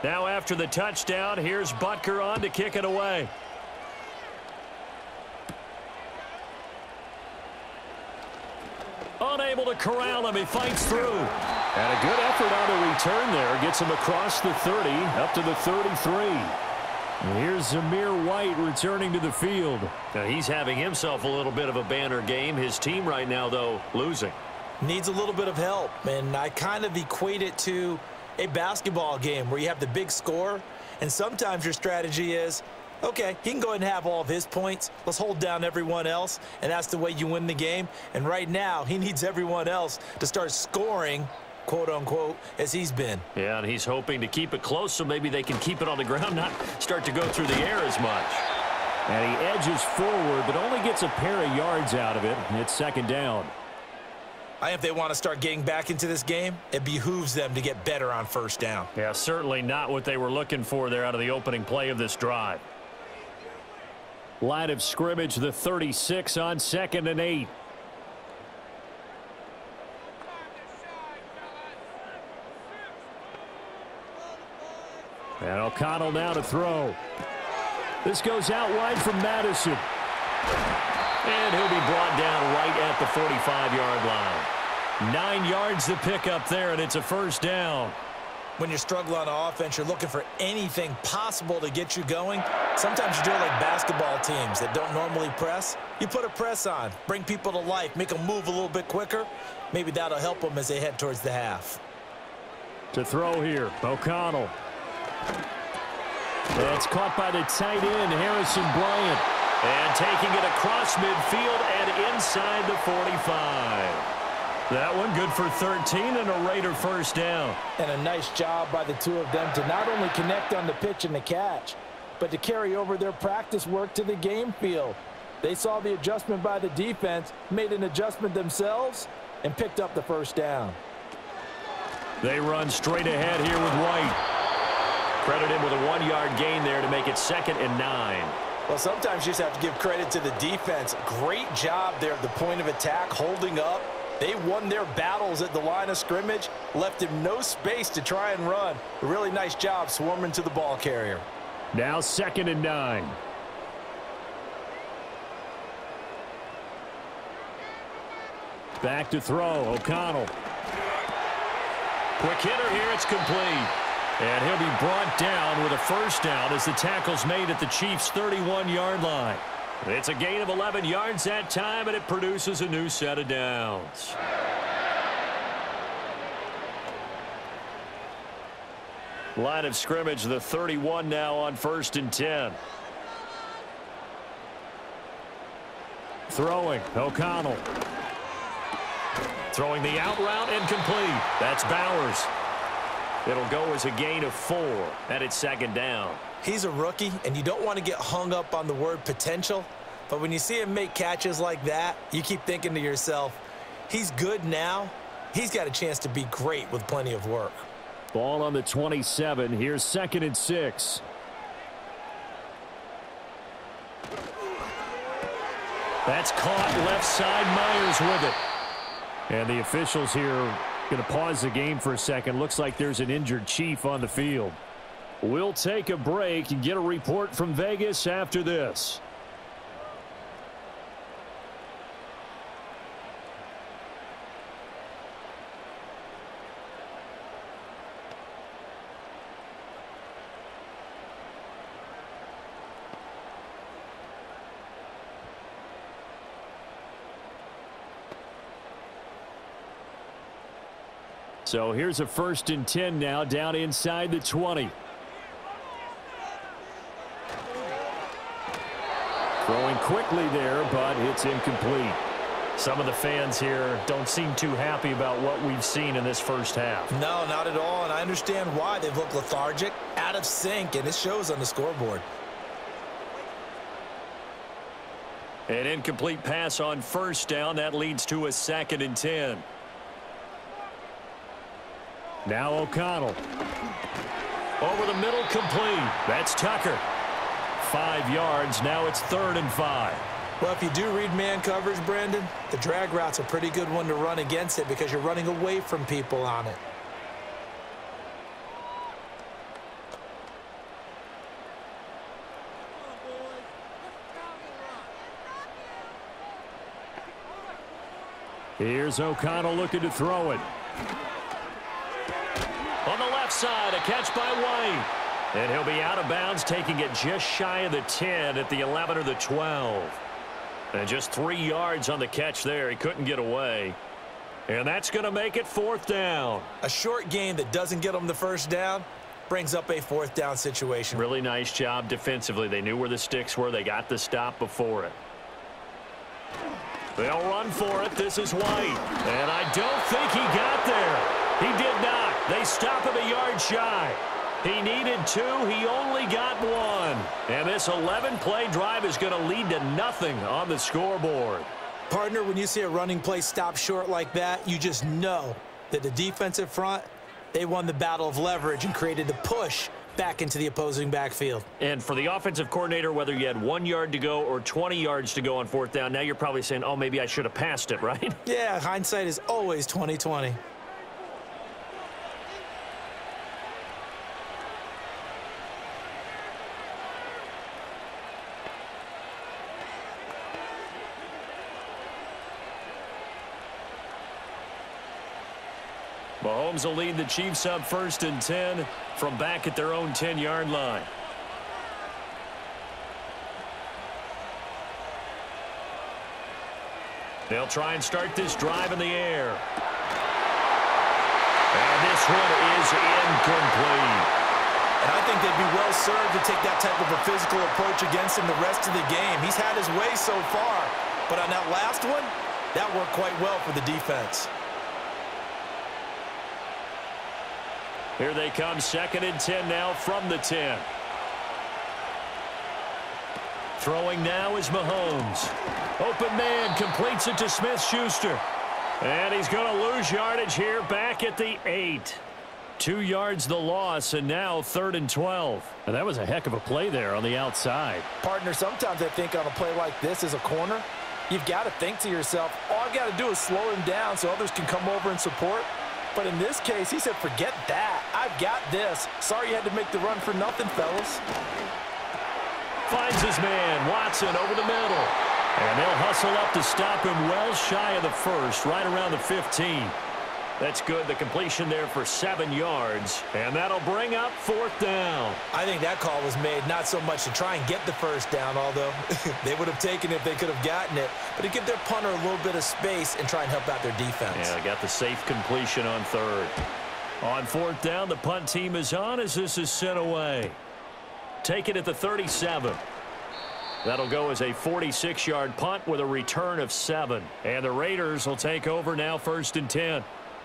Now after the touchdown, here's Butker on to kick it away. Unable to corral him. He fights through. And a good effort on the return there. Gets him across the 30, up to the 33. And here's Zamir White returning to the field. Now he's having himself a little bit of a banner game. His team right now, though, losing. Needs a little bit of help, and I kind of equate it to a basketball game where you have the big score, and sometimes your strategy is, okay, he can go ahead and have all of his points. Let's hold down everyone else, and that's the way you win the game. And right now, he needs everyone else to start scoring, quote-unquote, as he's been. Yeah, and he's hoping to keep it close so maybe they can keep it on the ground, not start to go through the air as much. And he edges forward, but only gets a pair of yards out of it, and it's second down. If they want to start getting back into this game, it behooves them to get better on first down. Yeah, certainly not what they were looking for there out of the opening play of this drive. Line of scrimmage, the 36 on 2nd and 8. And O'Connell now to throw. This goes out wide from Madison. And he'll be brought down right at the 45-yard line. 9 yards to pick up there, and it's a first down. When you're struggling on offense, you're looking for anything possible to get you going. Sometimes you do it like basketball teams that don't normally press. You put a press on, bring people to life, make them move a little bit quicker. Maybe that'll help them as they head towards the half. To throw here, O'Connell. That's caught by the tight end, Harrison Bryant. And taking it across midfield and inside the 45. That one good for 13 and a Raider first down. And a nice job by the two of them to not only connect on the pitch and the catch, but to carry over their practice work to the game field. They saw the adjustment by the defense, made an adjustment themselves, and picked up the first down. They run straight ahead here with White. Credit him with a 1-yard gain there to make it 2nd and 9. Well, sometimes you just have to give credit to the defense. Great job there at the point of attack, holding up. They won their battles at the line of scrimmage, left him no space to try and run. A really nice job swarming to the ball carrier. Now 2nd and 9. Back to throw, O'Connell. Quick hitter here, it's complete. And he'll be brought down with a first down as the tackle's made at the Chiefs' 31-yard line. It's a gain of 11 yards that time, and it produces a new set of downs. Line of scrimmage, the 31 now on 1st and 10. Throwing, O'Connell. Throwing the out route incomplete. That's Bowers. It'll go as a gain of 4, and it's second down. He's a rookie, and you don't want to get hung up on the word potential, but when you see him make catches like that, you keep thinking to yourself, he's good now. He's got a chance to be great with plenty of work. Ball on the 27. Here's 2nd and 6. That's caught left side. Myers with it. And the officials here going to pause the game for a second. Looks like there's an injured Chief on the field. We'll take a break and get a report from Vegas after this. So here's a 1st and 10 now, down inside the 20. Throwing quickly there, but it's incomplete. Some of the fans here don't seem too happy about what we've seen in this first half. No, not at all, and I understand why. They've looked lethargic, out of sync, and it shows on the scoreboard. An incomplete pass on 1st down. That leads to a 2nd and 10. Now O'Connell. Over the middle, complete. That's Tucker. 5 yards. Now it's 3rd and 5. Well, if you do read man coverage, Brandon, the drag route's a pretty good one to run against it because you're running away from people on it. Here's O'Connell looking to throw it. On the left side, a catch by White. And he'll be out of bounds, taking it just shy of the 10 at the 11 or the 12. And just 3 yards on the catch there. He couldn't get away. And that's going to make it 4th down. A short gain that doesn't get them the 1st down brings up a 4th down situation. Really nice job defensively. They knew where the sticks were. They got the stop before it. They'll run for it. This is White. And I don't think he got there. He did not. They stop him a yard shy. He needed 2. He only got 1. And this 11-play drive is going to lead to nothing on the scoreboard. Partner, when you see a running play stop short like that, you just know that the defensive front, they won the battle of leverage and created the push back into the opposing backfield. And for the offensive coordinator, whether you had 1 yard to go or 20 yards to go on 4th down, now you're probably saying, oh, maybe I should have passed it, right? Yeah, hindsight is always 20/20. Mahomes will lead the Chiefs up 1st and 10 from back at their own 10-yard line. They'll try and start this drive in the air. And this one is incomplete. And I think they'd be well served to take that type of a physical approach against him the rest of the game. He's had his way so far, but on that last one, that worked quite well for the defense. Here they come, 2nd and 10 now from the 10. Throwing now is Mahomes. Open man, completes it to Smith-Schuster. And he's going to lose yardage here back at the 8. 2 yards the loss, and now 3rd and 12. And that was a heck of a play there on the outside. Partner, sometimes I think on a play like this as a corner, you've got to think to yourself, all I've got to do is slow him down so others can come over and support. But in this case, he said, forget that. I've got this. Sorry you had to make the run for nothing, fellas. Finds his man, Watson, over the middle. And they'll hustle up to stop him well shy of the 1st, right around the 15. That's good. The completion there for 7 yards. And that'll bring up 4th down. I think that call was made not so much to try and get the 1st down, although they would have taken it if they could have gotten it, but to give their punter a little bit of space and try and help out their defense. Yeah, they got the safe completion on 3rd. On 4th down, the punt team is on as this is sent away. Take it at the 37. That'll go as a 46-yard punt with a return of 7. And the Raiders will take over now 1st and 10.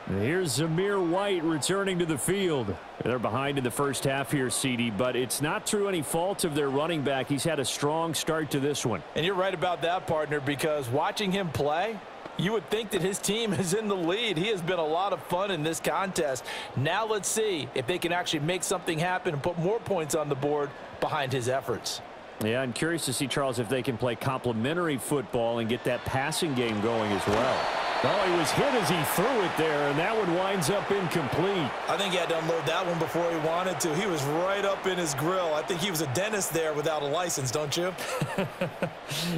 Here's Zamir White returning to the field. They're behind in the first half here, CD, but it's not through any fault of their running back. He's had a strong start to this one. And you're right about that, partner, because watching him play, you would think that his team is in the lead. He has been a lot of fun in this contest. Now let's see if they can actually make something happen and put more points on the board behind his efforts. Yeah, I'm curious to see, Charles, if they can play complementary football and get that passing game going as well. Oh, he was hit as he threw it there, and that one winds up incomplete. I think he had to unload that one before he wanted to. He was right up in his grill. I think he was a dentist there without a license, don't you?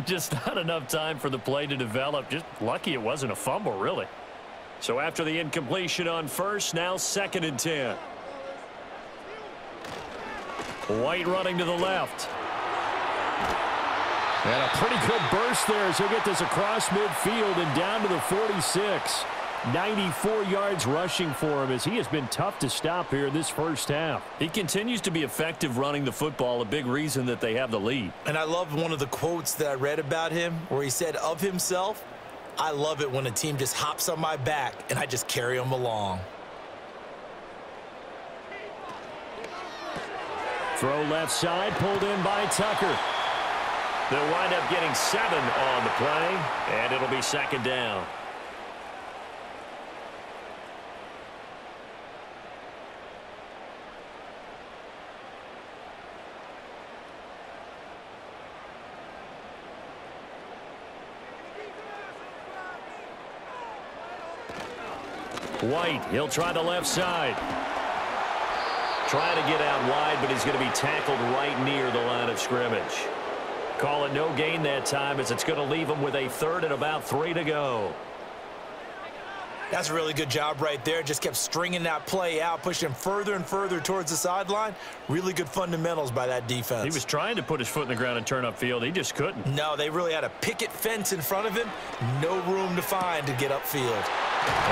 Just not enough time for the play to develop. Just lucky it wasn't a fumble, really. So after the incompletion on first, now 2nd and 10. White running to the left. And a pretty good burst there as he'll get this across midfield and down to the 46. 94 yards rushing for him as he has been tough to stop here in this first half. He continues to be effective running the football, a big reason that they have the lead. And I love one of the quotes that I read about him where he said of himself, "I love it when a team just hops on my back and I just carry them along." Throw left side, pulled in by Tucker. They'll wind up getting 7 on the play, and it'll be 2nd down. White, he'll try the left side. Trying to get out wide, but he's going to be tackled right near the line of scrimmage. Call it no gain that time as it's going to leave him with a 3rd and about 3 to go. That's a really good job right there. Just kept stringing that play out, pushing him further and further towards the sideline. Really good fundamentals by that defense. He was trying to put his foot in the ground and turn upfield. He just couldn't. No, they really had a picket fence in front of him. No room to find to get upfield.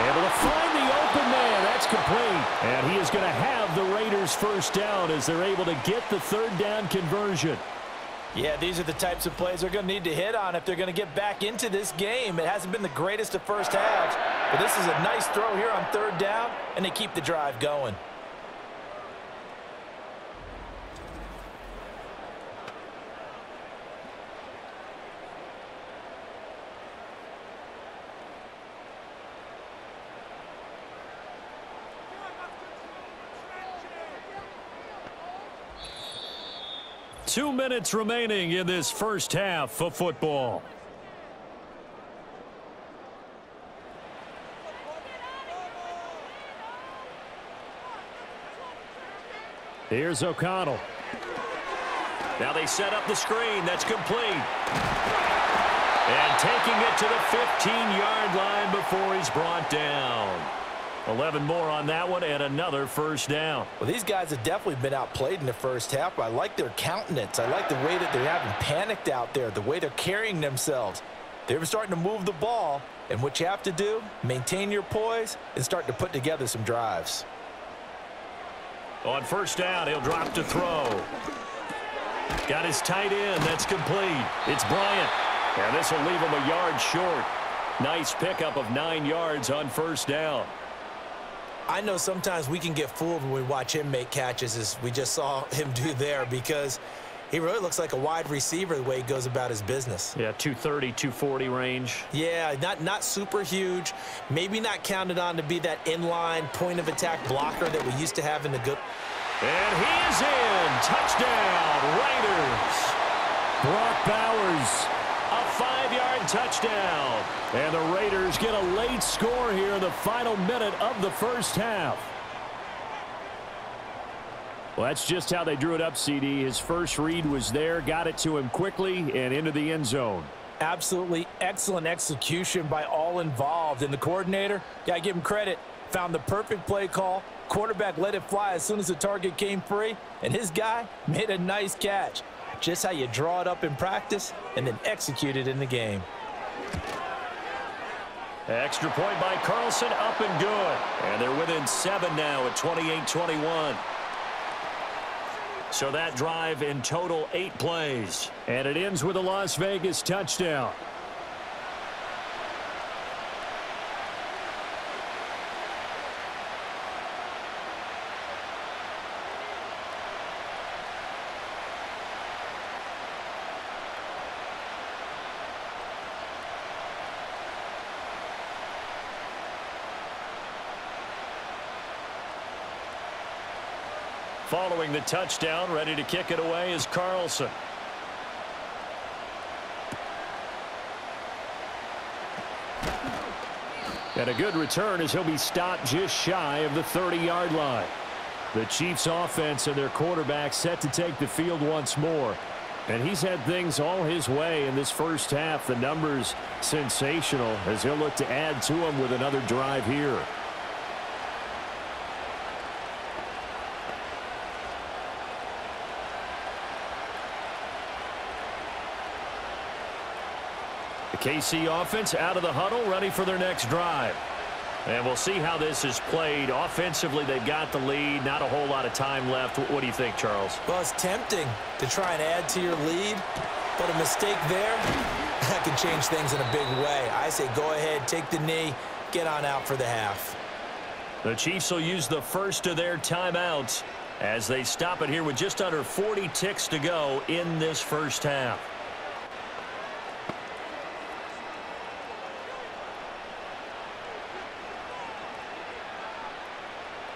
Able to find the open man. That's complete. And he is going to have the Raiders first down as they're able to get the 3rd down conversion. Yeah, these are the types of plays they're going to need to hit on if they're going to get back into this game. It hasn't been the greatest of first halves, but this is a nice throw here on 3rd down, and they keep the drive going. Two minutes remaining in this first half of football. Here's O'Connell. Now they set up the screen. That's complete. And taking it to the 15-yard line before he's brought down. 11 more on that one and another first down. Well, these guys have definitely been outplayed in the first half, but I like their countenance. I like the way that they're having panicked out there, the way they're carrying themselves. They're starting to move the ball, and what you have to do, maintain your poise and start to put together some drives. On first down, he'll drop to throw. Got his tight end. That's complete. It's Bryant. And this will leave him a yard short. Nice pickup of 9 yards on first down. I know sometimes we can get fooled when we watch him make catches, as we just saw him do there, because he really looks like a wide receiver the way he goes about his business. Yeah, 230, 240 range. Yeah, not super huge. Maybe not counted on to be that inline point-of-attack blocker that we used to have in the good. And he is in. Touchdown, Raiders. Brock Bowers. A 5-yard touchdown. And the Raiders get a late score here in the final minute of the first half. Well, that's just how they drew it up, CD. His first read was there, got it to him quickly, and into the end zone. Absolutely excellent execution by all involved. And the coordinator, got to give him credit, found the perfect play call. Quarterback let it fly as soon as the target came free, and his guy made a nice catch. Just how you draw it up in practice and then execute it in the game. Extra point by Carlson, up and good. And they're within 7 now at 28-21. So that drive in total 8 plays. And it ends with a Las Vegas touchdown. Following the touchdown, ready to kick it away is Carlson. And a good return as he'll be stopped just shy of the 30-yard line. The Chiefs offense and their quarterback set to take the field once more. And he's had things all his way in this first half. The numbers sensational as he'll look to add to them with another drive here. The KC offense out of the huddle, ready for their next drive. And we'll see how this is played. Offensively, they've got the lead. Not a whole lot of time left. What do you think, Charles? Well, it's tempting to try and add to your lead, but a mistake there, that could change things in a big way. I say go ahead, take the knee, get on out for the half. The Chiefs will use the first of their timeouts as they stop it here with just under 40 ticks to go in this first half.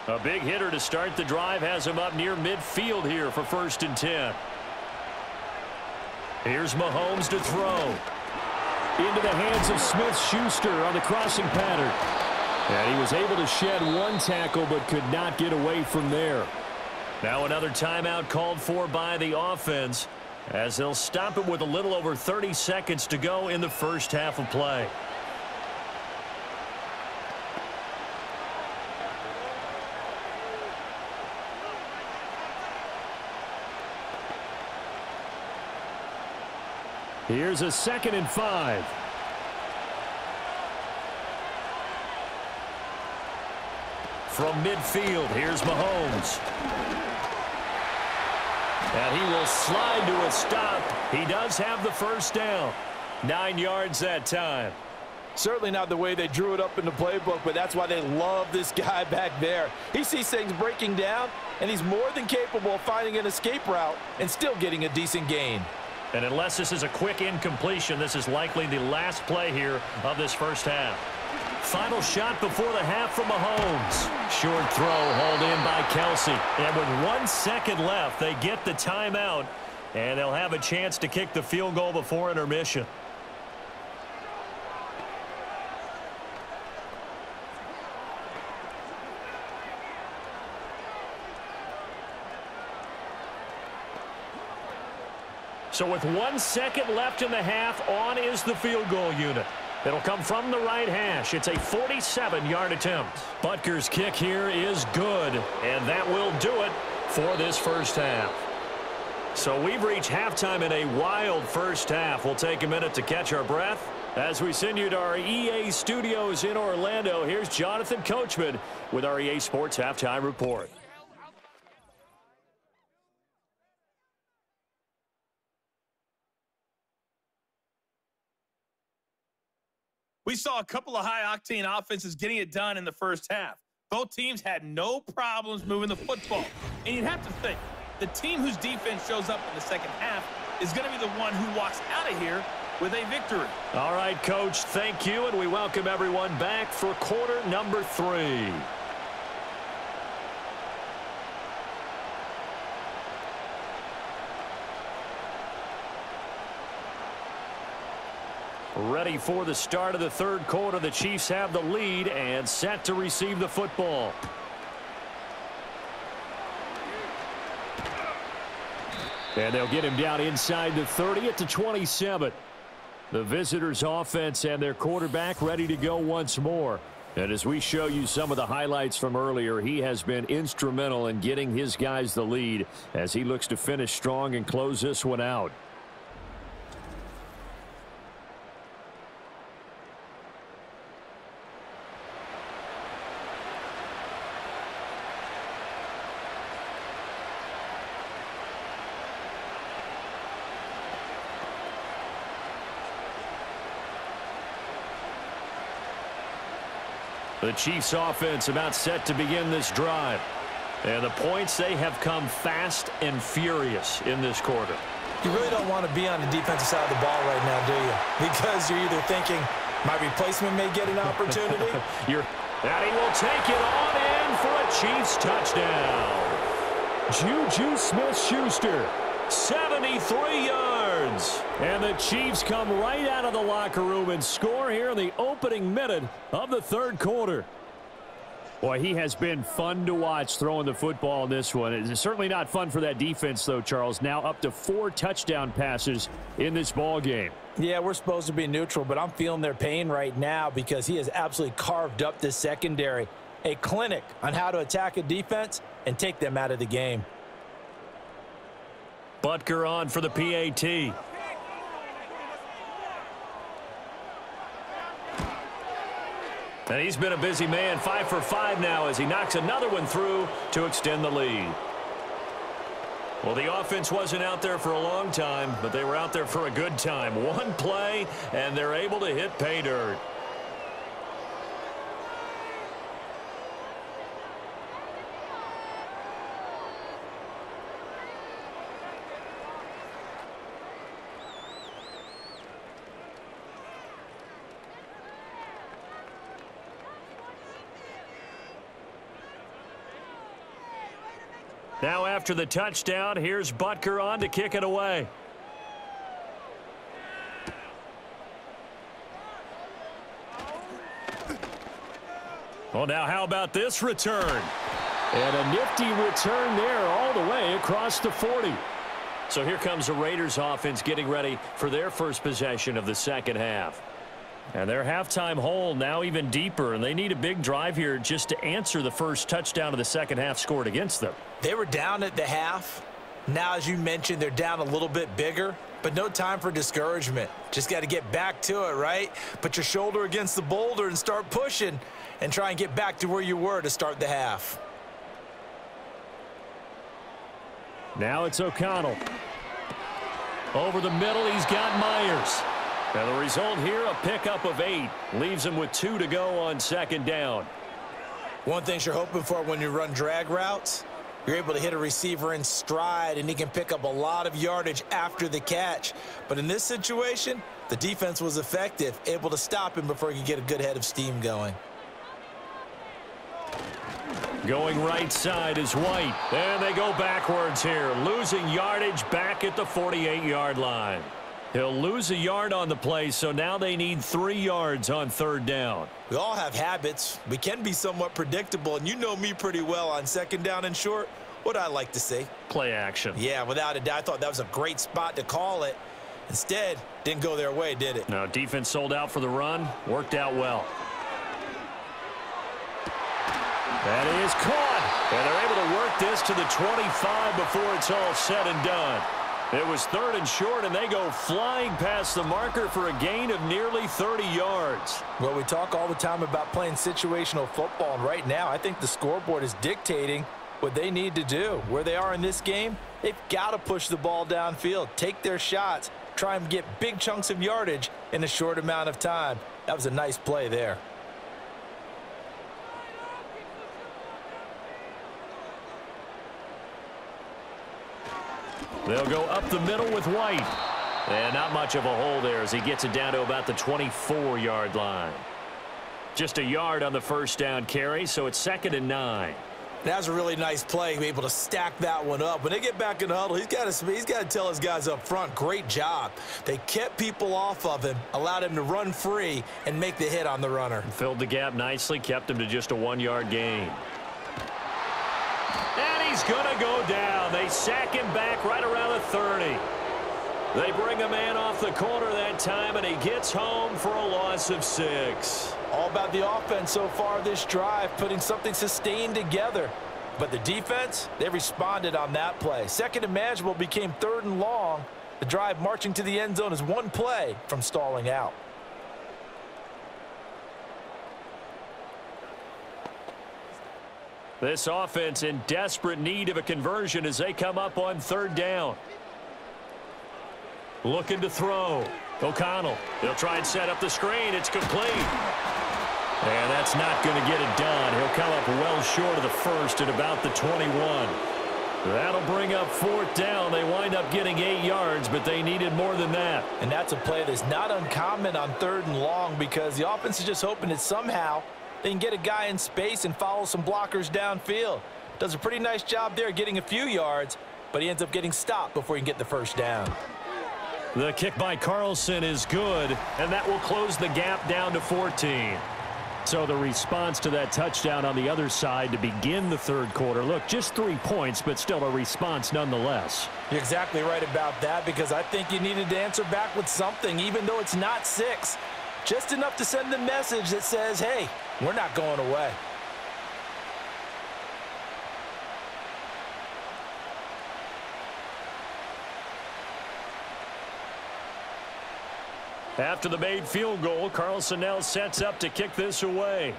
A big hitter to start the drive has him up near midfield here for 1st and 10. Here's Mahomes to throw. Into the hands of Smith-Schuster on the crossing pattern. And he was able to shed one tackle but could not get away from there. Now another timeout called for by the offense as they'll stop it with a little over 30 seconds to go in the first half of play. Here's a 2nd and 5. From midfield, here's Mahomes. And he will slide to a stop. He does have the first down. 9 yards that time. Certainly not the way they drew it up in the playbook, but that's why they love this guy back there. He sees things breaking down, and he's more than capable of finding an escape route and still getting a decent gain. And unless this is a quick incompletion, this is likely the last play here of this first half. Final shot before the half from Mahomes. Short throw hauled in by Kelsey. And with 1 second left, they get the timeout, and they'll have a chance to kick the field goal before intermission. So with 1 second left in the half, on is the field goal unit. It'll come from the right hash. It's a 47-yard attempt. Butker's kick here is good, and that will do it for this first half. So we've reached halftime in a wild first half. We'll take a minute to catch our breath as we send you to our EA studios in Orlando. Here's Jonathan Coachman with our EA Sports Halftime Report. We saw a couple of high-octane offenses getting it done in the first half. Both teams had no problems moving the football. And you'd have to think, the team whose defense shows up in the second half is going to be the one who walks out of here with a victory. All right, Coach, thank you, and we welcome everyone back for quarter number 3. Ready for the start of the third quarter. The Chiefs have the lead and set to receive the football. And they'll get him down inside the 30 at the 27. The visitors' offense and their quarterback ready to go once more. And as we show you some of the highlights from earlier, he has been instrumental in getting his guys the lead as he looks to finish strong and close this one out. The Chiefs offense about set to begin this drive. And the points, they have come fast and furious in this quarter. You really don't want to be on the defensive side of the ball right now, do you? Because you're either thinking, my replacement may get an opportunity. And he will take it on in for a Chiefs touchdown. Juju Smith-Schuster. 73 yards. And the Chiefs come right out of the locker room and score here in the opening minute of the third quarter. Boy, he has been fun to watch throwing the football in this one. It's certainly not fun for that defense, though, Charles. Now up to 4 touchdown passes in this ball game. Yeah, we're supposed to be neutral, but I'm feeling their pain right now because he has absolutely carved up this secondary. A clinic on how to attack a defense and take them out of the game. Butker on for the PAT. And he's been a busy man, 5 for 5 now as he knocks another one through to extend the lead. Well, the offense wasn't out there for a long time, but they were out there for a good time. One play, and they're able to hit pay dirt. Now after the touchdown, here's Butker on to kick it away. Well, now how about this return? And a nifty return there all the way across the 40. So here comes the Raiders offense getting ready for their first possession of the second half. And their halftime hole now even deeper, and they need a big drive here just to answer the first touchdown of the second half scored against them. They were down at the half. Now, as you mentioned, they're down a little bit bigger, but no time for discouragement. Just got to get back to it, right? Put your shoulder against the boulder and start pushing and try and get back to where you were to start the half. Now it's O'Connell. Over the middle, he's got Myers. And the result here, a pickup of 8. Leaves him with 2 to go on second down. One thing you're hoping for when you run drag routes, you're able to hit a receiver in stride, and he can pick up a lot of yardage after the catch. But in this situation, the defense was effective, able to stop him before he could get a good head of steam going. Going right side is White. And they go backwards here, losing yardage back at the 48-yard line. He'll lose a yard on the play, so now they need 3 yards on third down. We all have habits. We can be somewhat predictable, and you know me pretty well on second down and short. What I like to say? Play action. Yeah, without a doubt. I thought that was a great spot to call it. Instead, didn't go their way, did it? No, defense sold out for the run. Worked out well. That is caught. And they're able to work this to the 25 before it's all said and done. It was 3rd and short, and they go flying past the marker for a gain of nearly 30 yards. Well, we talk all the time about playing situational football, and right now I think the scoreboard is dictating what they need to do. Where they are in this game, they've got to push the ball downfield, take their shots, try and get big chunks of yardage in a short amount of time. That was a nice play there. They'll go up the middle with White. And not much of a hole there as he gets it down to about the 24-yard line. Just a yard on the first down carry, so it's 2nd and 9. That's a really nice play, be able to stack that one up. When they get back in the huddle, he's got to tell his guys up front, great job. They kept people off of him, allowed him to run free and make the hit on the runner. Filled the gap nicely, kept him to just a 1-yard gain. And he's going to go down. They sack him back right around the 30. They bring a man off the corner that time, and he gets home for a loss of 6. All about the offense so far this drive, putting something sustained together. But the defense, they responded on that play. 2nd and manageable became 3rd and long. The drive marching to the end zone is 1 play from stalling out. This offense in desperate need of a conversion as they come up on 3rd down. Looking to throw. O'Connell. They'll try and set up the screen. It's complete. And that's not going to get it done. He'll come up well short of the first at about the 21. That'll bring up 4th down. They wind up getting 8 yards, but they needed more than that. And that's a play that's not uncommon on 3rd and long because the offense is just hoping that somehow they can get a guy in space and follow some blockers downfield. Does a pretty nice job there getting a few yards, but he ends up getting stopped before he can get the first down. The kick by Carlson is good, and that will close the gap down to 14. So the response to that touchdown on the other side to begin the third quarter. Look, just 3 points, but still a response nonetheless. You're exactly right about that, because I think you needed to answer back with something, even though it's not 6. Just enough to send the message that says, hey, we're not going away. After the made field goal, Carlson now sets up to kick this away.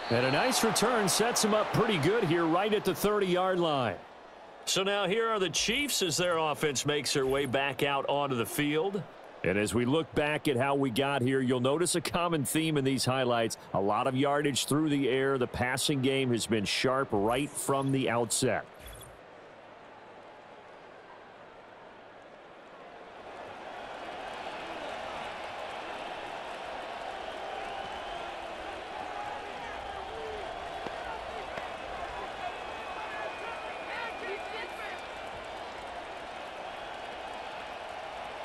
And a nice return sets him up pretty good here right at the 30-yard line. So now here are the Chiefs as their offense makes their way back out onto the field. And as we look back at how we got here, you'll notice a common theme in these highlights. A lot of yardage through the air. The passing game has been sharp right from the outset.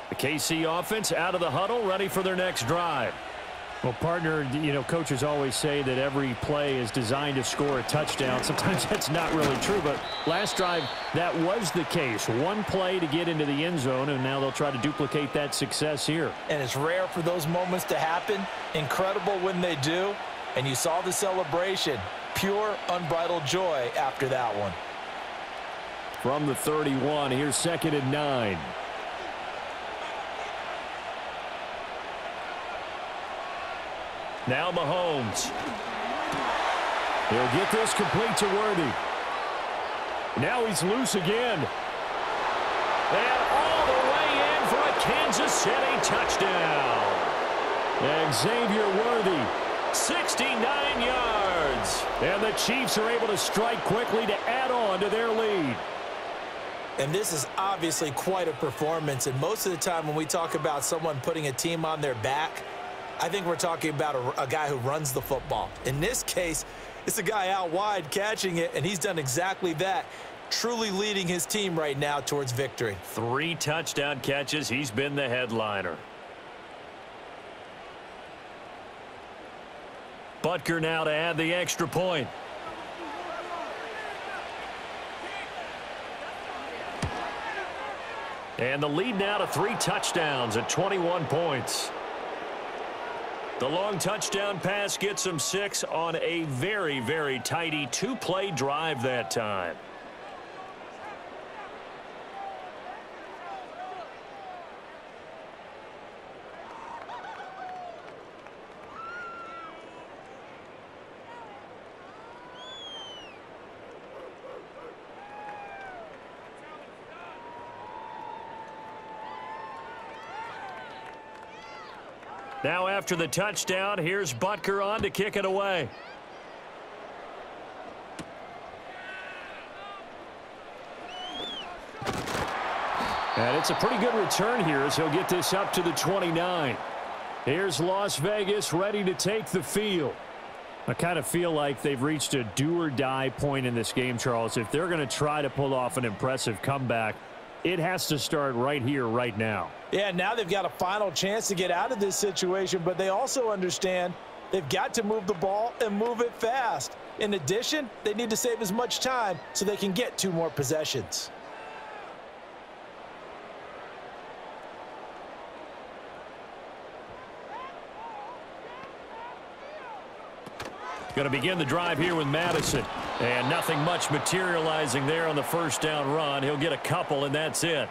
The KC offense out of the huddle, ready for their next drive. Well, partner, coaches always say that every play is designed to score a touchdown. Sometimes that's not really true, but last drive, that was the case. One play to get into the end zone, and now they'll try to duplicate that success here. And it's rare for those moments to happen. Incredible when they do. And you saw the celebration. Pure, unbridled joy after that one. From the 31, here's 2nd and 9. Now Mahomes. He'll get this complete to Worthy. Now he's loose again. And all the way in for a Kansas City touchdown. Xavier Worthy, 69 yards. And the Chiefs are able to strike quickly to add on to their lead. And this is obviously quite a performance. And most of the time when we talk about someone putting a team on their back, I think we're talking about a guy who runs the football. In this case, it's a guy out wide catching it, and he's done exactly that, truly leading his team right now towards victory. 3 touchdown catches. He's been the headliner. Butker now to add the extra point. And the lead now to 3 touchdowns at 21 points. The long touchdown pass gets him 6 on a very, very tidy 2-play drive that time. Now after the touchdown, here's Butker on to kick it away. And it's a pretty good return here as he'll get this up to the 29. Here's Las Vegas ready to take the field. I kind of feel like they've reached a do-or-die point in this game, Charles. If they're going to try to pull off an impressive comeback, it has to start right here, right now. Yeah, now they've got a final chance to get out of this situation, but they also understand they've got to move the ball and move it fast. In addition, they need to save as much time so they can get 2 more possessions. Going to begin the drive here with Madison. And nothing much materializing there on the first down run. He'll get a couple, and that's it.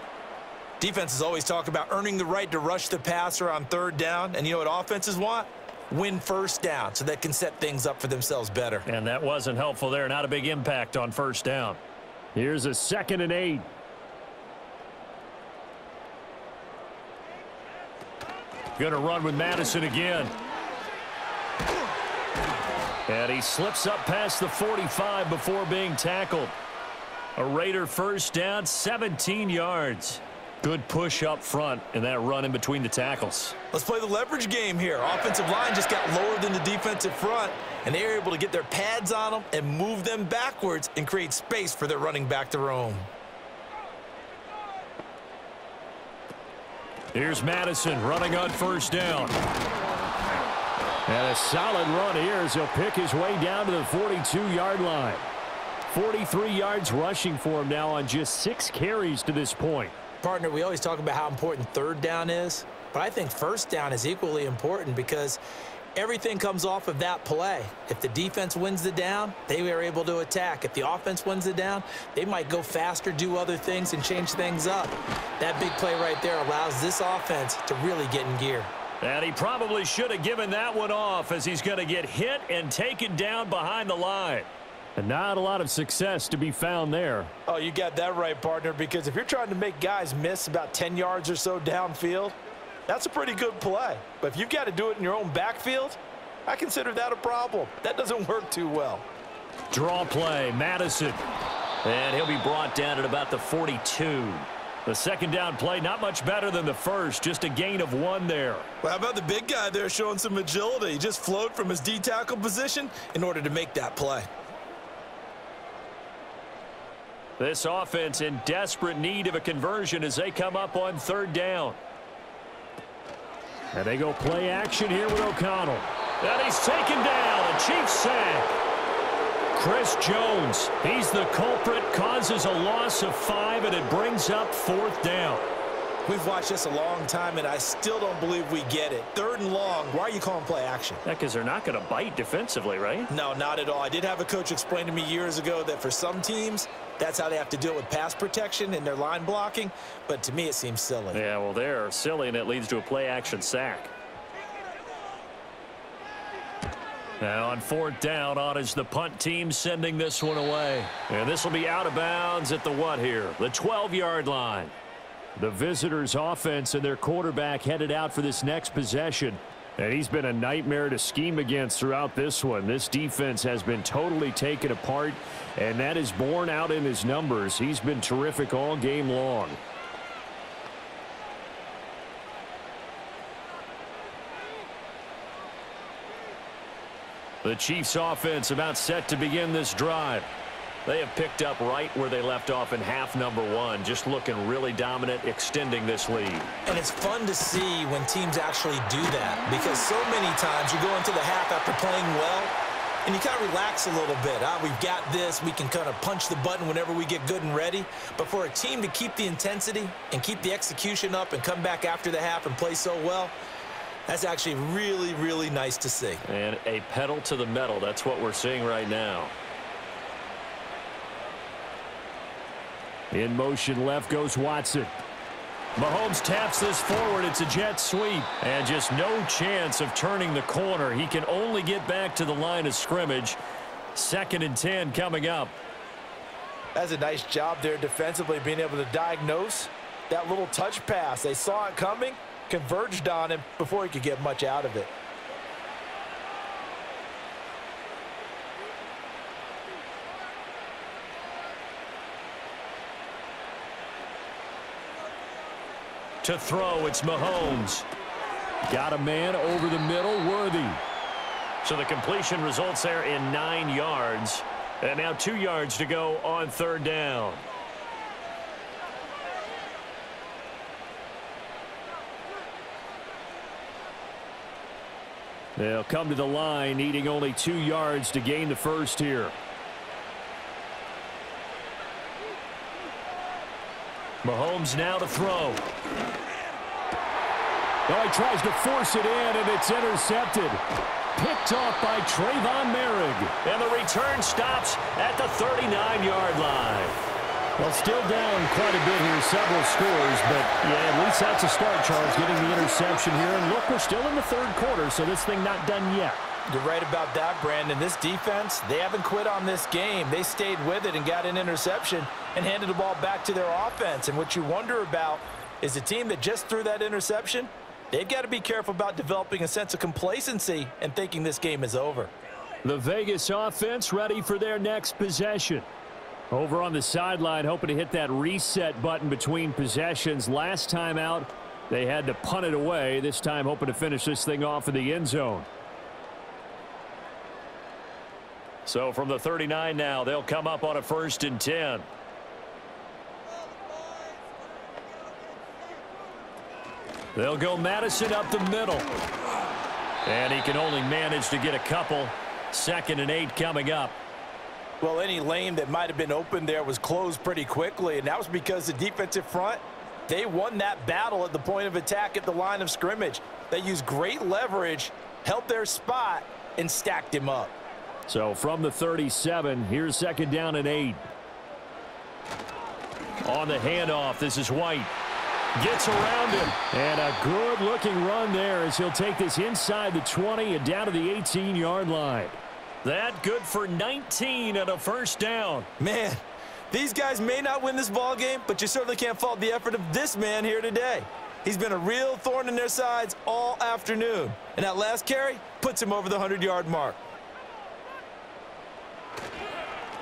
Defenses always talk about earning the right to rush the passer on 3rd down. And you know what offenses want? Win first down so they can set things up for themselves better. And that wasn't helpful there. Not a big impact on first down. Here's a 2nd and 8. Going to run with Madison again. And he slips up past the 45 before being tackled. A Raider first down, 17 yards. Good push up front and that run in between the tackles. Let's play the leverage game here. Offensive line just got lower than the defensive front, and they were able to get their pads on them and move them backwards and create space for their running back to roam. Here's Madison running on first down. And a solid run here as he'll pick his way down to the 42-yard line. 43 yards rushing for him now on just 6 carries to this point. Partner, we always talk about how important third down is, but I think first down is equally important because everything comes off of that play. If the defense wins the down, they are able to attack. If the offense wins the down, they might go faster, do other things, and change things up. That big play right there allows this offense to really get in gear. And he probably should have given that one off as he's going to get hit and taken down behind the line. And not a lot of success to be found there. Oh, you got that right, partner, because if you're trying to make guys miss about 10 yards or so downfield, that's a pretty good play. But if you've got to do it in your own backfield, I consider that a problem. That doesn't work too well. Draw play, Madison. And he'll be brought down at about the 42. The second down play, not much better than the first, just a gain of 1 there. Well, how about the big guy there showing some agility? He just flowed from his D-tackle position in order to make that play. This offense in desperate need of a conversion as they come up on third down. And they go play action here with O'Connell. And he's taken down, a Chiefs sack. Chris Jones, he's the culprit, causes a loss of 5, and it brings up 4th down. We've watched this a long time, and I still don't believe we get it. 3rd and long, why are you calling play action? Yeah, because they're not going to bite defensively, right? No, not at all. I did have a coach explain to me years ago that for some teams, that's how they have to deal with pass protection and their line blocking, but to me it seems silly. Yeah, well, they're silly, and it leads to a play action sack. Now on 4th down, on is the punt team sending this one away. And this will be out of bounds at the what here? The 12-yard line. The visitors' offense and their quarterback headed out for this next possession. And he's been a nightmare to scheme against throughout this one. This defense has been totally taken apart, and that is borne out in his numbers. He's been terrific all game long. The Chiefs' offense about set to begin this drive. They have picked up right where they left off in half number 1, just looking really dominant, extending this lead. And it's fun to see when teams actually do that, because so many times you go into the half after playing well, and you kind of relax a little bit. We've got this. We can kind of punch the button whenever we get good and ready. But for a team to keep the intensity and keep the execution up and come back after the half and play so well, that's actually really, really nice to see. And a pedal to the metal. That's what we're seeing right now. In motion left goes Watson. Mahomes taps this forward. It's a jet sweep. And just no chance of turning the corner. He can only get back to the line of scrimmage. 2nd and 10 coming up. That's a nice job there defensively, being able to diagnose that little touch pass. They saw it coming, converged on him before he could get much out of it. To throw, it's Mahomes. Got a man over the middle, Worthy. So the completion results there in 9 yards. And now 2 yards to go on 3rd down. They'll come to the line, needing only 2 yards to gain the first here. Mahomes now to throw. Oh, he tries to force it in, and it's intercepted. Picked off by Trayvon Merrick. And the return stops at the 39-yard line. Well, still down quite a bit here, several scores, but yeah, at least that's a start, Charles, getting the interception here. And look, we're still in the 3rd quarter, so this thing not done yet. You're right about that, Brandon. This defense, they haven't quit on this game. They stayed with it and got an interception and handed the ball back to their offense. And what you wonder about is the team that just threw that interception, they've got to be careful about developing a sense of complacency and thinking this game is over. The Vegas offense ready for their next possession. Over on the sideline, hoping to hit that reset button between possessions. Last time out, they had to punt it away. This time, hoping to finish this thing off in the end zone. So from the 39 now, they'll come up on a 1st and 10. They'll go Madison up the middle. And he can only manage to get a couple. 2nd and 8 coming up. Well, any lane that might have been open there was closed pretty quickly, and that was because the defensive front, they won that battle at the point of attack at the line of scrimmage. They used great leverage, held their spot, and stacked him up. So from the 37, here's 2nd down and 8. On the handoff, this is White. Gets around him. And a good-looking run there as he'll take this inside the 20 and down to the 18-yard line. That good for 19 and a 1st down. Man, these guys may not win this ball game, but you certainly can't fault the effort of this man here today. He's been a real thorn in their sides all afternoon. And that last carry puts him over the 100-yard mark.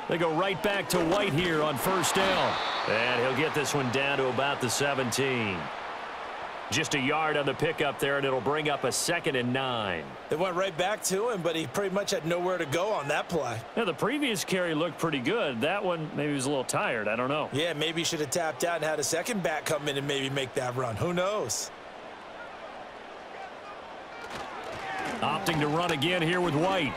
They go right back to White here on 1st down. And he'll get this one down to about the 17. Just a yard on the pickup there, and it'll bring up a 2nd and 9. They went right back to him, but he pretty much had nowhere to go on that play. Yeah, the previous carry looked pretty good. That one, maybe he was a little tired. I don't know. Yeah, maybe he should have tapped out and had a second back come in and maybe make that run. Who knows? Opting to run again here with White.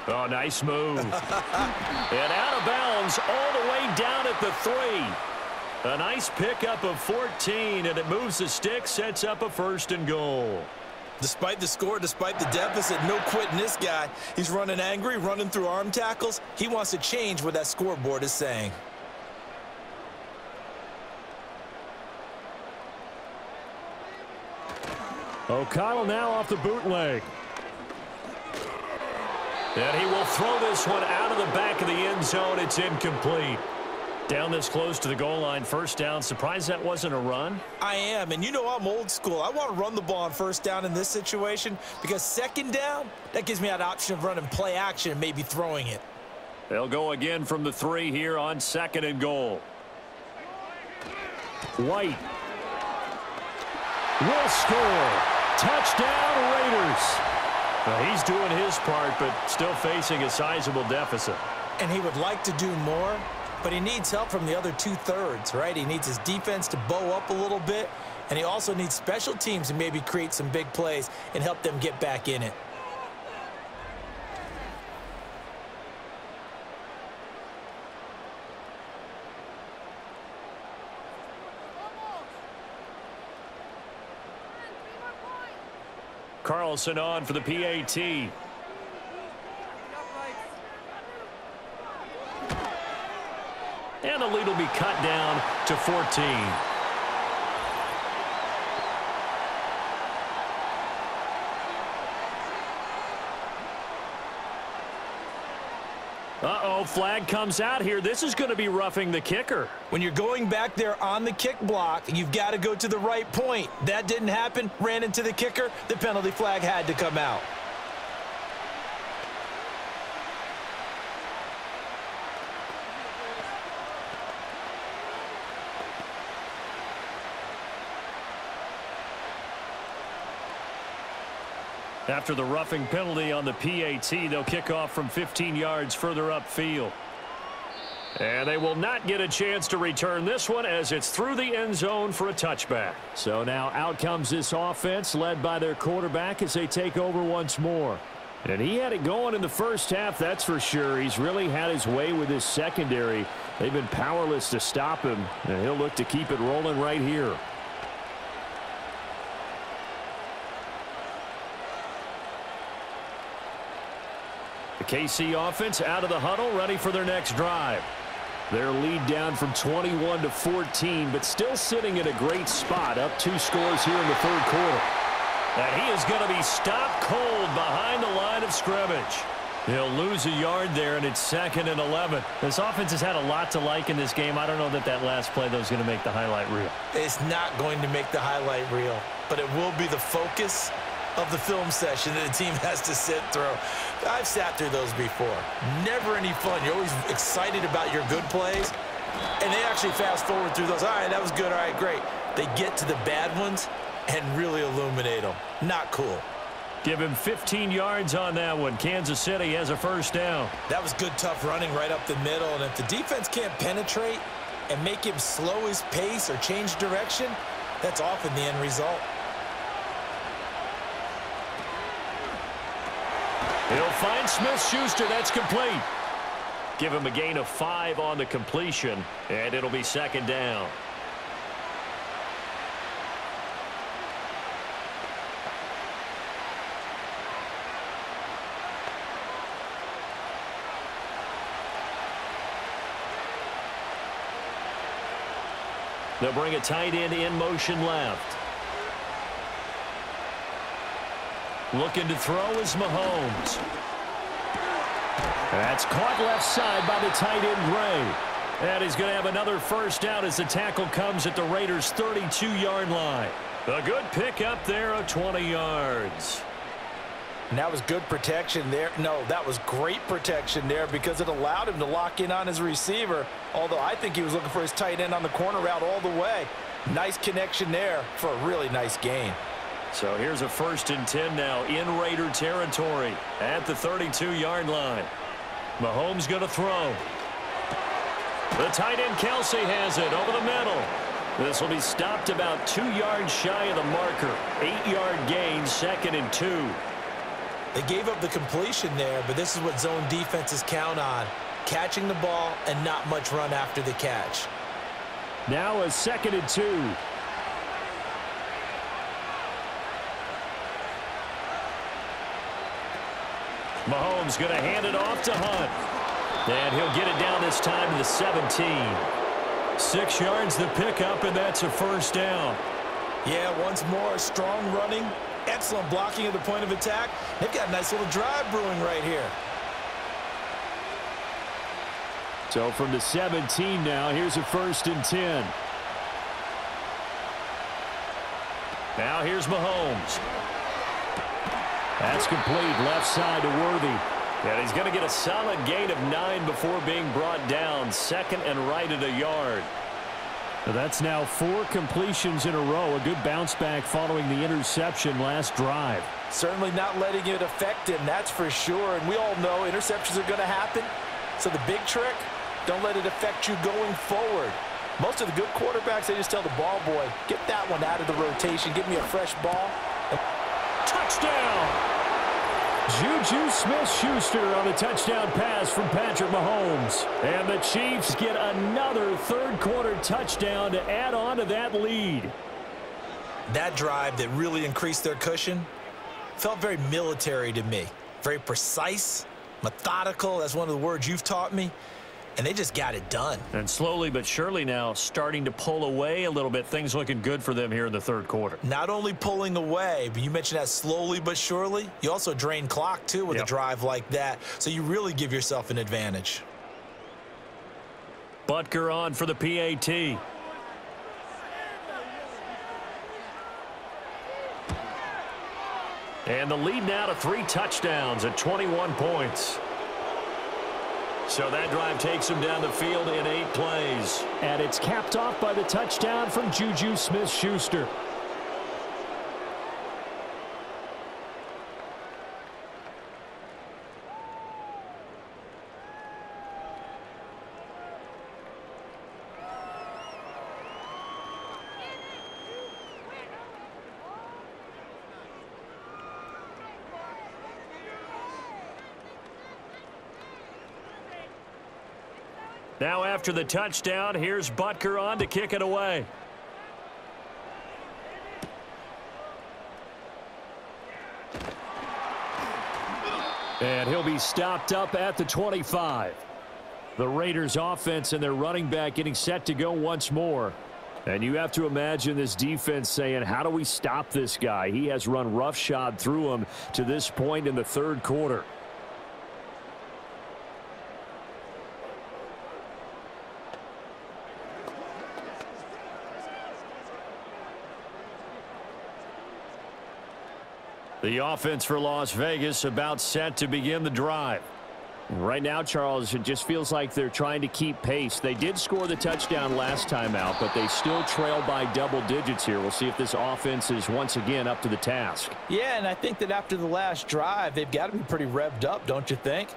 Oh, nice move. And out of bounds all the way down at the 3. A nice pickup of 14, and it moves the stick, sets up a 1st and goal. Despite the score, despite the deficit, no quitting this guy. He's running angry, running through arm tackles. He wants to change what that scoreboard is saying. O'Connell now off the bootleg. And he will throw this one out of the back of the end zone. It's incomplete. Down this close to the goal line, 1st down. Surprised that wasn't a run? I am, and you know I'm old school. I want to run the ball on 1st down in this situation because 2nd down, that gives me that option of running play action and maybe throwing it. They'll go again from the 3 here on 2nd and goal. White will score. Touchdown, Raiders. Well, he's doing his part, but still facing a sizable deficit. And he would like to do more, but he needs help from the other 2/3, right? He needs his defense to bow up a little bit, and he also needs special teams to maybe create some big plays and help them get back in it. Carlson on for the PAT. And the lead will be cut down to 14. Uh-oh, flag comes out here. This is going to be roughing the kicker. When you're going back there on the kick block, you've got to go to the right point. That didn't happen, ran into the kicker. The penalty flag had to come out. After the roughing penalty on the PAT, they'll kick off from 15 yards further upfield. And they will not get a chance to return this one as it's through the end zone for a touchback. So now out comes this offense led by their quarterback as they take over once more. And he had it going in the 1st half, that's for sure. He's really had his way with his secondary. They've been powerless to stop him, and he'll look to keep it rolling right here. The KC offense out of the huddle, ready for their next drive. Their lead down from 21 to 14, but still sitting at a great spot, up 2 scores here in the 3rd quarter. And he is going to be stopped cold behind the line of scrimmage. He'll lose a yard there, and it's 2nd and 11. This offense has had a lot to like in this game. I don't know that that last play, though, is going to make the highlight reel. It's not going to make the highlight reel, but it will be the focus of the film session that the team has to sit through. I've sat through those before. Never any fun. You're always excited about your good plays, and they actually fast forward through those. All right, that was good. All right, great. They get to the bad ones and really illuminate them. Not cool. Give him 15 yards on that one. Kansas City has a first down. That was good, tough running right up the middle, and if the defense can't penetrate and make him slow his pace or change direction, that's often the end result. He'll find Smith-Schuster. That's complete. Give him a gain of 5 on the completion, and it'll be second down. They'll bring a tight end in motion left. Looking to throw is Mahomes. That's caught left side by the tight end Gray. And he's going to have another first down as the tackle comes at the Raiders' 32-yard line. A good pickup there of 20 yards. And that was good protection there. No, that was great protection there because it allowed him to lock in on his receiver, although I think he was looking for his tight end on the corner route all the way. Nice connection there for a really nice gain. So here's a 1st and 10 now in Raider territory at the 32-yard line. Mahomes going to throw. The tight end Kelsey has it over the middle. This will be stopped about 2 yards shy of the marker. 8-yard gain, 2nd and 2. They gave up the completion there, but this is what zone defenses count on. Catching the ball and not much run after the catch. Now a 2nd and 2. Mahomes going to hand it off to Hunt. And he'll get it down this time to the 17. 6 yards the pickup, and that's a first down. Yeah, once more, strong running. Excellent blocking at the point of attack. They've got a nice little drive brewing right here. So from the 17 now, here's a 1st and 10. Now here's Mahomes. That's complete left side to Worthy. And he's going to get a solid gain of 9 before being brought down. 2nd and right at a yard. So that's now 4 completions in a row. A good bounce back following the interception last drive. Certainly not letting it affect him, that's for sure. And we all know interceptions are going to happen. So the big trick, don't let it affect you going forward. Most of the good quarterbacks, they just tell the ball boy, get that one out of the rotation. Give me a fresh ball. Touchdown! Juju Smith-Schuster on a touchdown pass from Patrick Mahomes. And the Chiefs get another third-quarter touchdown to add on to that lead. That drive that really increased their cushion felt very military to me. Very precise, methodical. That's one of the words you've taught me. And they just got it done. And slowly but surely now starting to pull away a little bit. Things looking good for them here in the third quarter. Not only pulling away, but you mentioned that slowly but surely. You also drain clock, too, with a drive like that. So you really give yourself an advantage. Butker on for the PAT. And the lead now to 3 touchdowns at 21 points. So that drive takes him down the field in 8 plays. And it's capped off by the touchdown from Juju Smith-Schuster. Now after the touchdown, here's Butker on to kick it away. And he'll be stopped up at the 25. The Raiders offense and their running back getting set to go once more. And you have to imagine this defense saying, how do we stop this guy? He has run roughshod through him to this point in the third quarter. The offense for Las Vegas about set to begin the drive. Right now, Charles, it just feels like they're trying to keep pace. They did score the touchdown last time out, but they still trail by double digits here. We'll see if this offense is once again up to the task. Yeah, and I think that after the last drive, they've got to be pretty revved up, don't you think?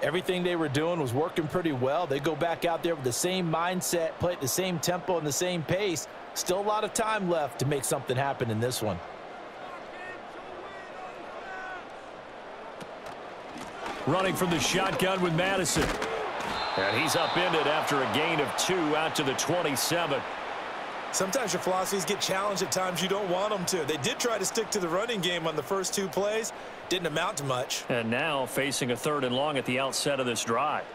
Everything they were doing was working pretty well. They go back out there with the same mindset, play at the same tempo and the same pace. Still a lot of time left to make something happen in this one. Running from the shotgun with Madison. And he's upended after a gain of 2 out to the 27. Sometimes your philosophies get challenged at times you don't want them to. They did try to stick to the running game on the first 2 plays. Didn't amount to much. And now facing a 3rd and long at the outset of this drive.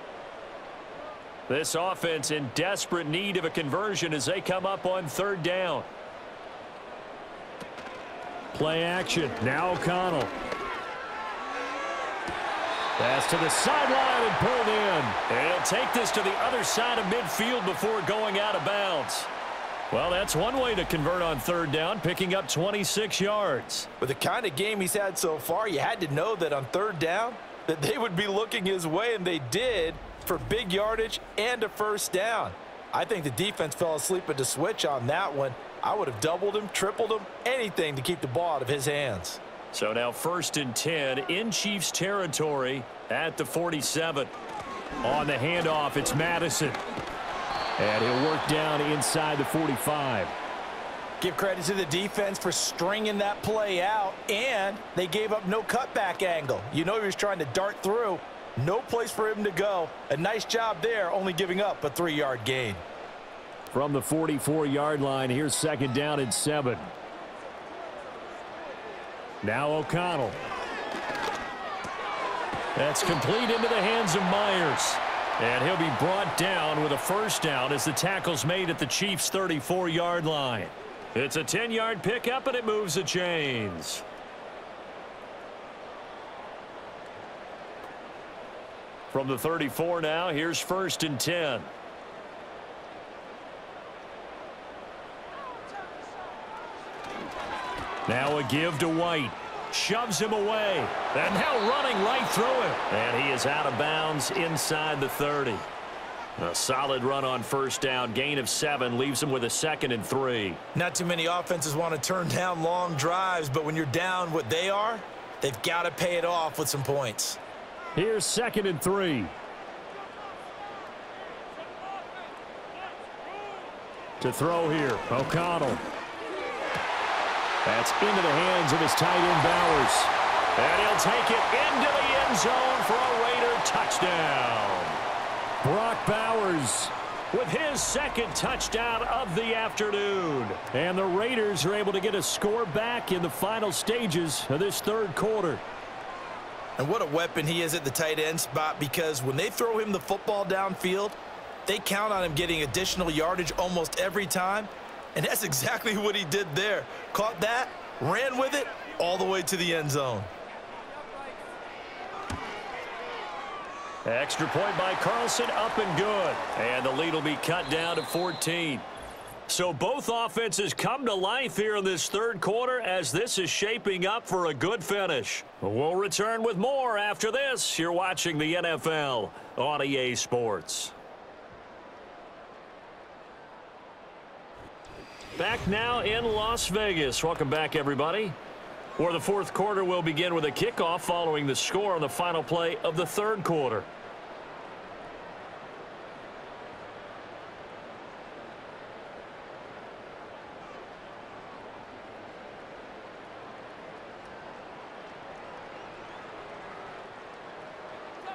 This offense in desperate need of a conversion as they come up on 3rd down. Play action. Now O'Connell. Pass to the sideline and pulled in. And he'll take this to the other side of midfield before going out of bounds. Well, that's one way to convert on 3rd down, picking up 26 yards. With the kind of game he's had so far, you had to know that on 3rd down that they would be looking his way, and they did, for big yardage and a 1st down. I think the defense fell asleep at the switch on that one. I would have doubled him, tripled him, anything to keep the ball out of his hands. So now 1st and 10 in Chiefs territory at the 47. On the handoff, it's Madison. And he'll work down inside the 45. Give credit to the defense for stringing that play out, and they gave up no cutback angle. You know he was trying to dart through. No place for him to go. A nice job there, only giving up a 3-yard gain. From the 44-yard line, here's 2nd down and 7. Now O'Connell. That's complete into the hands of Myers. And he'll be brought down with a 1st down as the tackle's made at the Chiefs' 34-yard line. It's a 10-yard pickup, and it moves the chains. From the 34 now, here's 1st and 10. Now a give to White. Shoves him away. And now running right through him. And he is out of bounds inside the 30. A solid run on 1st down. Gain of 7 leaves him with a 2nd and 3. Not too many offenses want to turn down long drives, but when you're down what they are, they've got to pay it off with some points. Here's 2nd and 3. To throw here, O'Connell. That's into the hands of his tight end, Bowers. And he'll take it into the end zone for a Raider touchdown. Brock Bowers with his 2nd touchdown of the afternoon. And the Raiders are able to get a score back in the final stages of this 3rd quarter. And what a weapon he is at the tight end spot, because when they throw him the football downfield, they count on him getting additional yardage almost every time. And that's exactly what he did there. Caught that, ran with it, all the way to the end zone. Extra point by Carlson, up and good. And the lead will be cut down to 14. So both offenses come to life here in this 3rd quarter as this is shaping up for a good finish. We'll return with more after this. You're watching the NFL on EA Sports. Back now in Las Vegas. Welcome back, everybody. For the 4th quarter, we'll begin with a kickoff following the score on the final play of the 3rd quarter.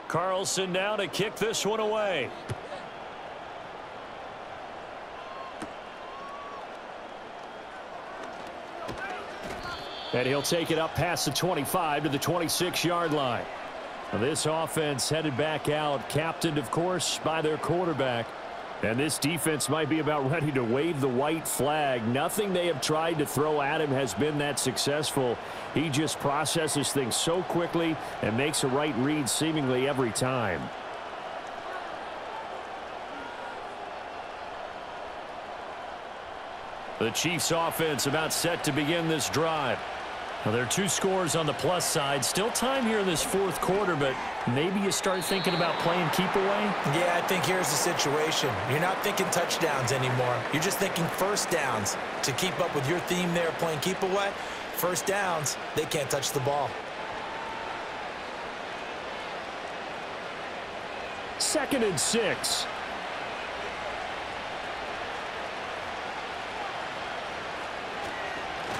Carlson now to kick this one away. And he'll take it up past the 25 to the 26-yard line. Now this offense headed back out, captained, of course, by their quarterback. And this defense might be about ready to wave the white flag. Nothing they have tried to throw at him has been that successful. He just processes things so quickly and makes a right read seemingly every time. The Chiefs offense about set to begin this drive. Well, there are 2 scores on the plus side. Still time here in this fourth quarter, but maybe you start thinking about playing keep away? Yeah, I think here's the situation. You're not thinking touchdowns anymore. You're just thinking first downs. To keep up with your theme there playing keep away, first downs, they can't touch the ball. 2nd and 6.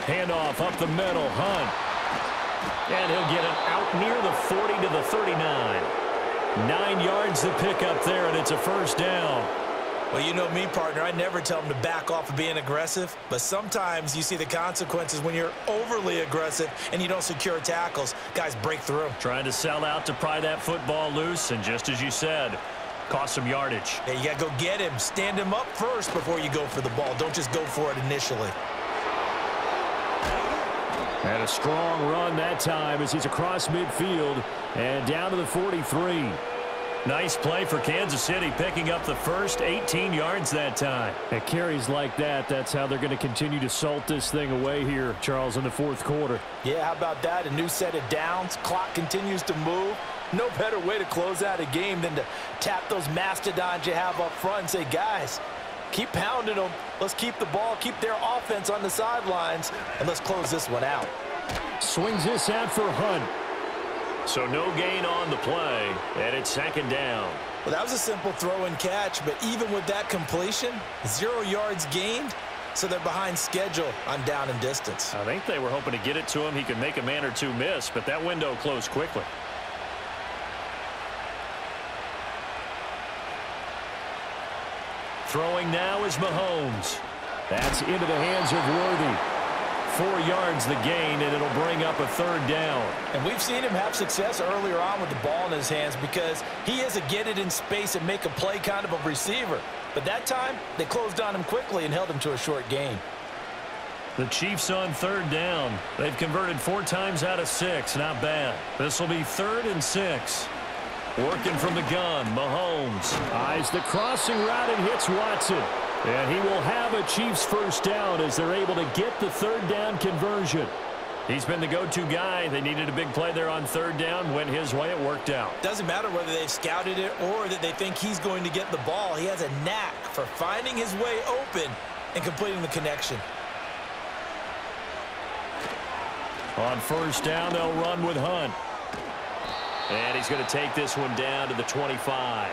Handoff up the middle, Hunt. And he'll get it out near the 40 to the 39. 9 yards to pick up there, and it's a first down. Well, you know me, partner. I never tell them to back off of being aggressive, but sometimes you see the consequences when you're overly aggressive and you don't secure tackles. Guys break through. Trying to sell out to pry that football loose, and just as you said, cost some yardage. Yeah, you got to go get him. Stand him up first before you go for the ball. Don't just go for it initially. And a strong run that time as he's across midfield and down to the 43. Nice play for Kansas City, picking up the first 18 yards that time. At carries like that, that's how they're going to continue to salt this thing away here, Charles, in the fourth quarter. Yeah, how about that? A new set of downs. Clock continues to move. No better way to close out a game than to tap those mastodons you have up front and say, guys, keep pounding them. Let's keep the ball, keep their offense on the sidelines, and let's close this one out. Swings this out for Hunt. So no gain on the play, and it's 2nd down. Well, that was a simple throw and catch, but even with that completion, 0 yards gained, so they're behind schedule on down and distance. I think they were hoping to get it to him. He could make a man or two miss, but that window closed quickly. Throwing now is Mahomes. That's into the hands of Worthy. 4 yards the gain, and it'll bring up a 3rd down. And we've seen him have success earlier on with the ball in his hands because he is a get it in space and make a play kind of a receiver. But that time, they closed on him quickly and held him to a short gain. The Chiefs on 3rd down. They've converted 4 times out of 6. Not bad. This will be 3rd and 6. Working from the gun, Mahomes. Eyes the crossing route and hits Watson. And he will have a Chiefs first down as they're able to get the 3rd down conversion. He's been the go-to guy. They needed a big play there on 3rd down. Went his way. It worked out. Doesn't matter whether they've scouted it or that they think he's going to get the ball. He has a knack for finding his way open and completing the connection. On 1st down, they'll run with Hunt. And he's going to take this one down to the 25.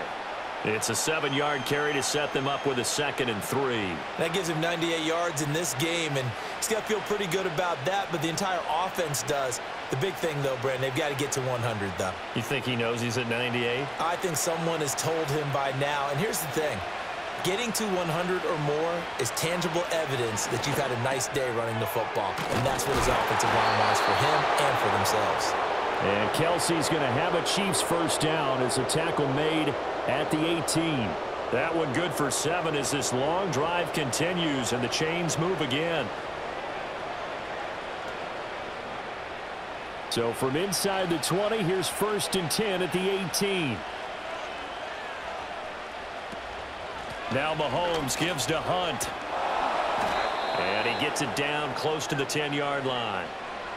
It's a 7-yard carry to set them up with a 2nd and 3. That gives him 98 yards in this game, and he's got to feel pretty good about that, but the entire offense does. The big thing, though, Brandon, they've got to get to 100, though. You think he knows he's at 98? I think someone has told him by now, and here's the thing. Getting to 100 or more is tangible evidence that you've had a nice day running the football, and that's what his offensive line wants for him and for themselves. And Kelsey's going to have a Chiefs first down as a tackle made at the 18. That one good for 7 as this long drive continues and the chains move again. So from inside the 20, here's 1st and 10 at the 18. Now Mahomes gives to Hunt. And he gets it down close to the 10-yard line.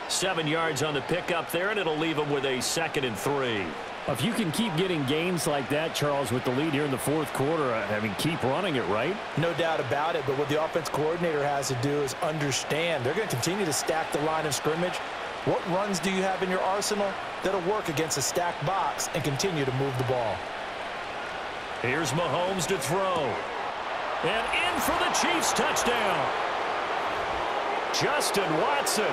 7 yards on the pickup there, and it'll leave him with a 2nd and 3. If you can keep getting gains like that, Charles, with the lead here in the fourth quarter, I mean, keep running it, right? No doubt about it, but what the offense coordinator has to do is understand they're going to continue to stack the line of scrimmage. What runs do you have in your arsenal that'll work against a stacked box and continue to move the ball? Here's Mahomes to throw. And in for the Chiefs touchdown. Justin Watson.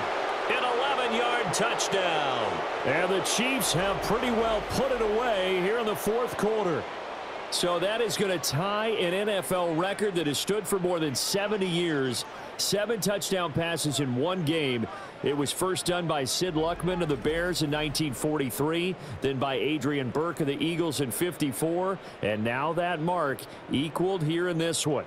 An 11-yard touchdown. And the Chiefs have pretty well put it away here in the fourth quarter. So that is going to tie an NFL record that has stood for more than 70 years. 7 touchdown passes in one game. It was first done by Sid Luckman of the Bears in 1943, then by Adrian Burke of the Eagles in 54, and now that mark equaled here in this one.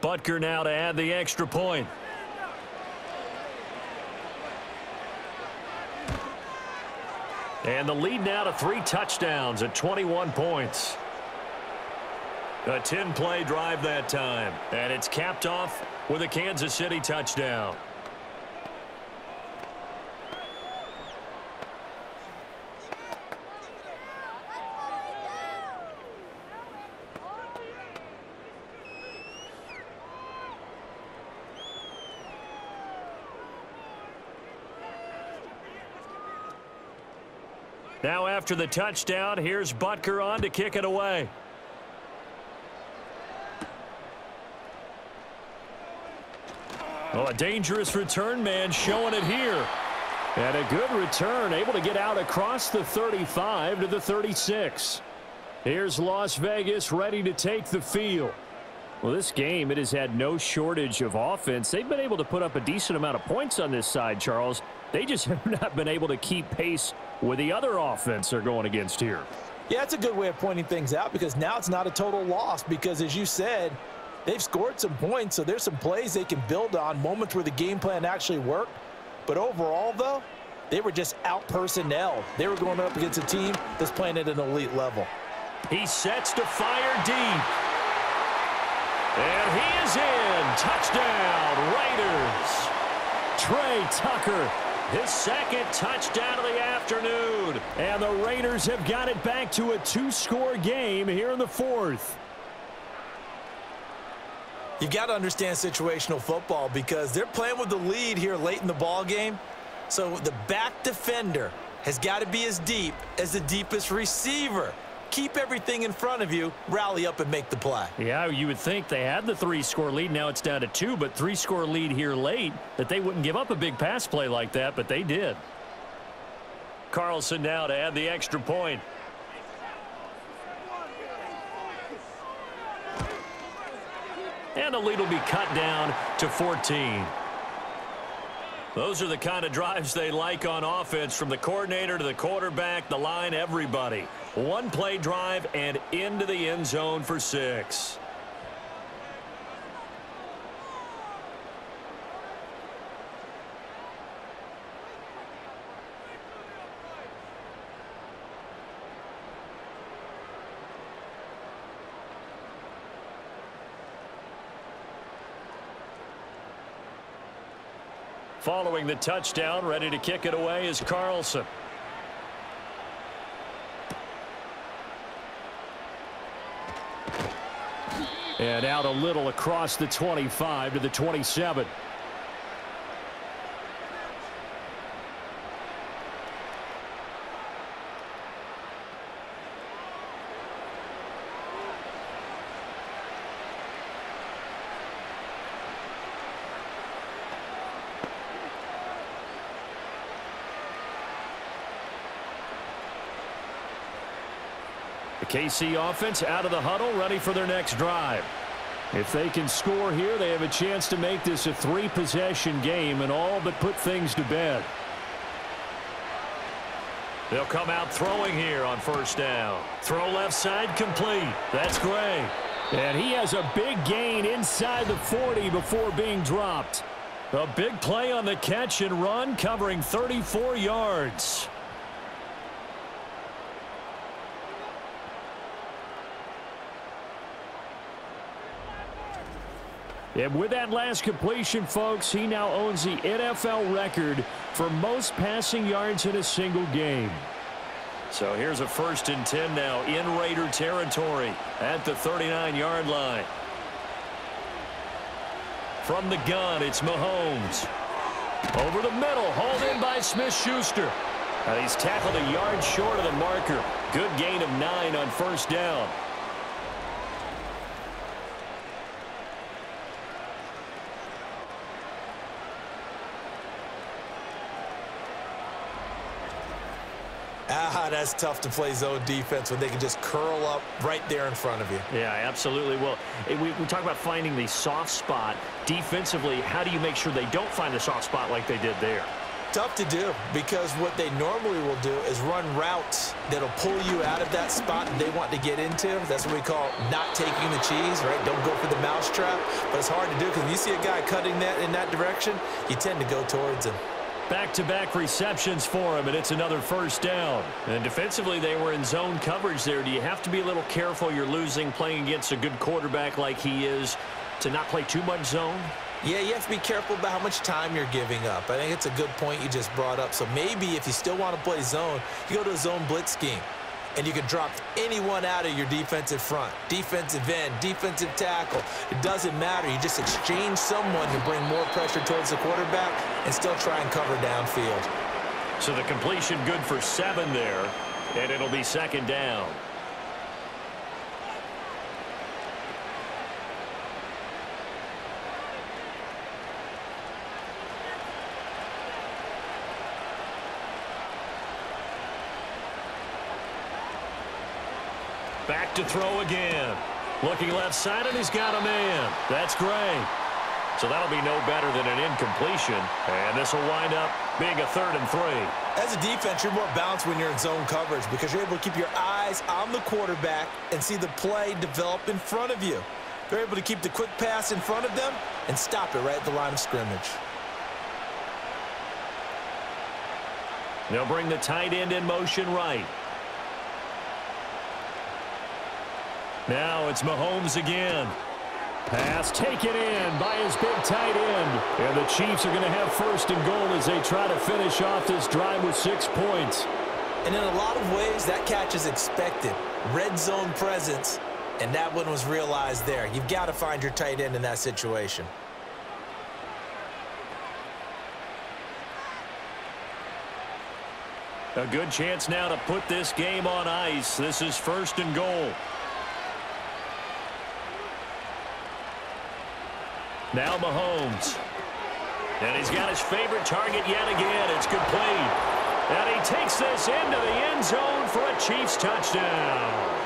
Butker now to add the extra point. And the lead now to 3 touchdowns at 21 points. A 10-play drive that time. And it's capped off with a Kansas City touchdown. Now after the touchdown, here's Butker on to kick it away. Oh, a dangerous return man showing it here. And a good return, able to get out across the 35 to the 36. Here's Las Vegas ready to take the field. Well, this game, it has had no shortage of offense. They've been able to put up a decent amount of points on this side, Charles. They just have not been able to keep pace with the other offense they're going against here. Yeah, that's a good way of pointing things out because now it's not a total loss because, as you said, they've scored some points, so there's some plays they can build on, moments where the game plan actually worked. But overall, though, they were just out-personnel. They were going up against a team that's playing at an elite level. He sets to fire deep. And he is in. Touchdown, Raiders. Trey Tucker, his second touchdown of the afternoon. And the Raiders have got it back to a 2-score game here in the fourth. You've got to understand situational football because they're playing with the lead here late in the ball game. So the back defender has got to be as deep as the deepest receiver. Keep everything in front of you, rally up and make the play. Yeah, you would think they had the 3-score lead. Now it's down to 2, but 3-score lead here late, that they wouldn't give up a big pass play like that, but they did. Carlson now to add the extra point. And the lead will be cut down to 14. Those are the kind of drives they like on offense, from the coordinator to the quarterback, the line, everybody. One-play drive and into the end zone for 6. Following the touchdown, ready to kick it away is Carlson. And out a little across the 25 to the 27. The KC offense out of the huddle, ready for their next drive. If they can score here, they have a chance to make this a 3-possession game and all but put things to bed. They'll come out throwing here on first down. Throw left side complete. That's Gray. And he has a big gain inside the 40 before being dropped. A big play on the catch and run, covering 34 yards. And with that last completion, folks, he now owns the NFL record for most passing yards in a single game. So here's a 1st and 10 now in Raider territory at the 39-yard line. From the gun, it's Mahomes. Over the middle, hauled in by Smith-Schuster. And he's tackled a yard short of the marker. Good gain of 9 on first down. That's tough to play zone defense when they can just curl up right there in front of you. Yeah, absolutely. Well, we talk about finding the soft spot. Defensively, how do you make sure they don't find the soft spot like they did there? Tough to do, because what they normally will do is run routes that'll pull you out of that spot that they want to get into. That's what we call not taking the cheese, right? Don't go for the mousetrap. But it's hard to do because when you see a guy cutting that in that direction, you tend to go towards him. Back-to-back receptions for him, and it's another first down. And defensively, they were in zone coverage there. Do you have to be a little careful you're losing playing against a good quarterback like he is to not play too much zone? Yeah, you have to be careful about how much time you're giving up. I think it's a good point you just brought up. So maybe if you still want to play zone, you go to a zone blitz scheme. And you can drop anyone out of your defensive front, defensive end, defensive tackle. It doesn't matter. You just exchange someone to bring more pressure towards the quarterback and still try and cover downfield. So the completion good for 7 there, and it'll be second down. Back to throw again. Looking left side, and he's got a man. That's great. So that'll be no better than an incompletion. And this will wind up being a 3rd and 3. As a defense, you're more balanced when you're in zone coverage because you're able to keep your eyes on the quarterback and see the play develop in front of you. They're able to keep the quick pass in front of them and stop it right at the line of scrimmage. They'll bring the tight end in motion right. Now it's Mahomes again. Pass taken in by his big tight end. And the Chiefs are going to have 1st and goal as they try to finish off this drive with 6 points. And in a lot of ways, that catch is expected. Red zone presence, and that one was realized there. You've got to find your tight end in that situation. A good chance now to put this game on ice. This is 1st and goal. Now Mahomes. And he's got his favorite target yet again. It's complete. And he takes this into the end zone for a Chiefs touchdown.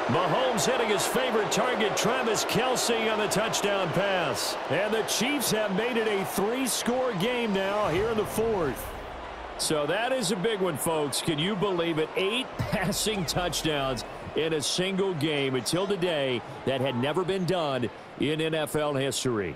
Mahomes hitting his favorite target, Travis Kelce, on the touchdown pass. And the Chiefs have made it a 3-score game now here in the 4th. So that is a big one, folks. Can you believe it? 8 passing touchdowns in a single game until today. That had never been done in NFL history.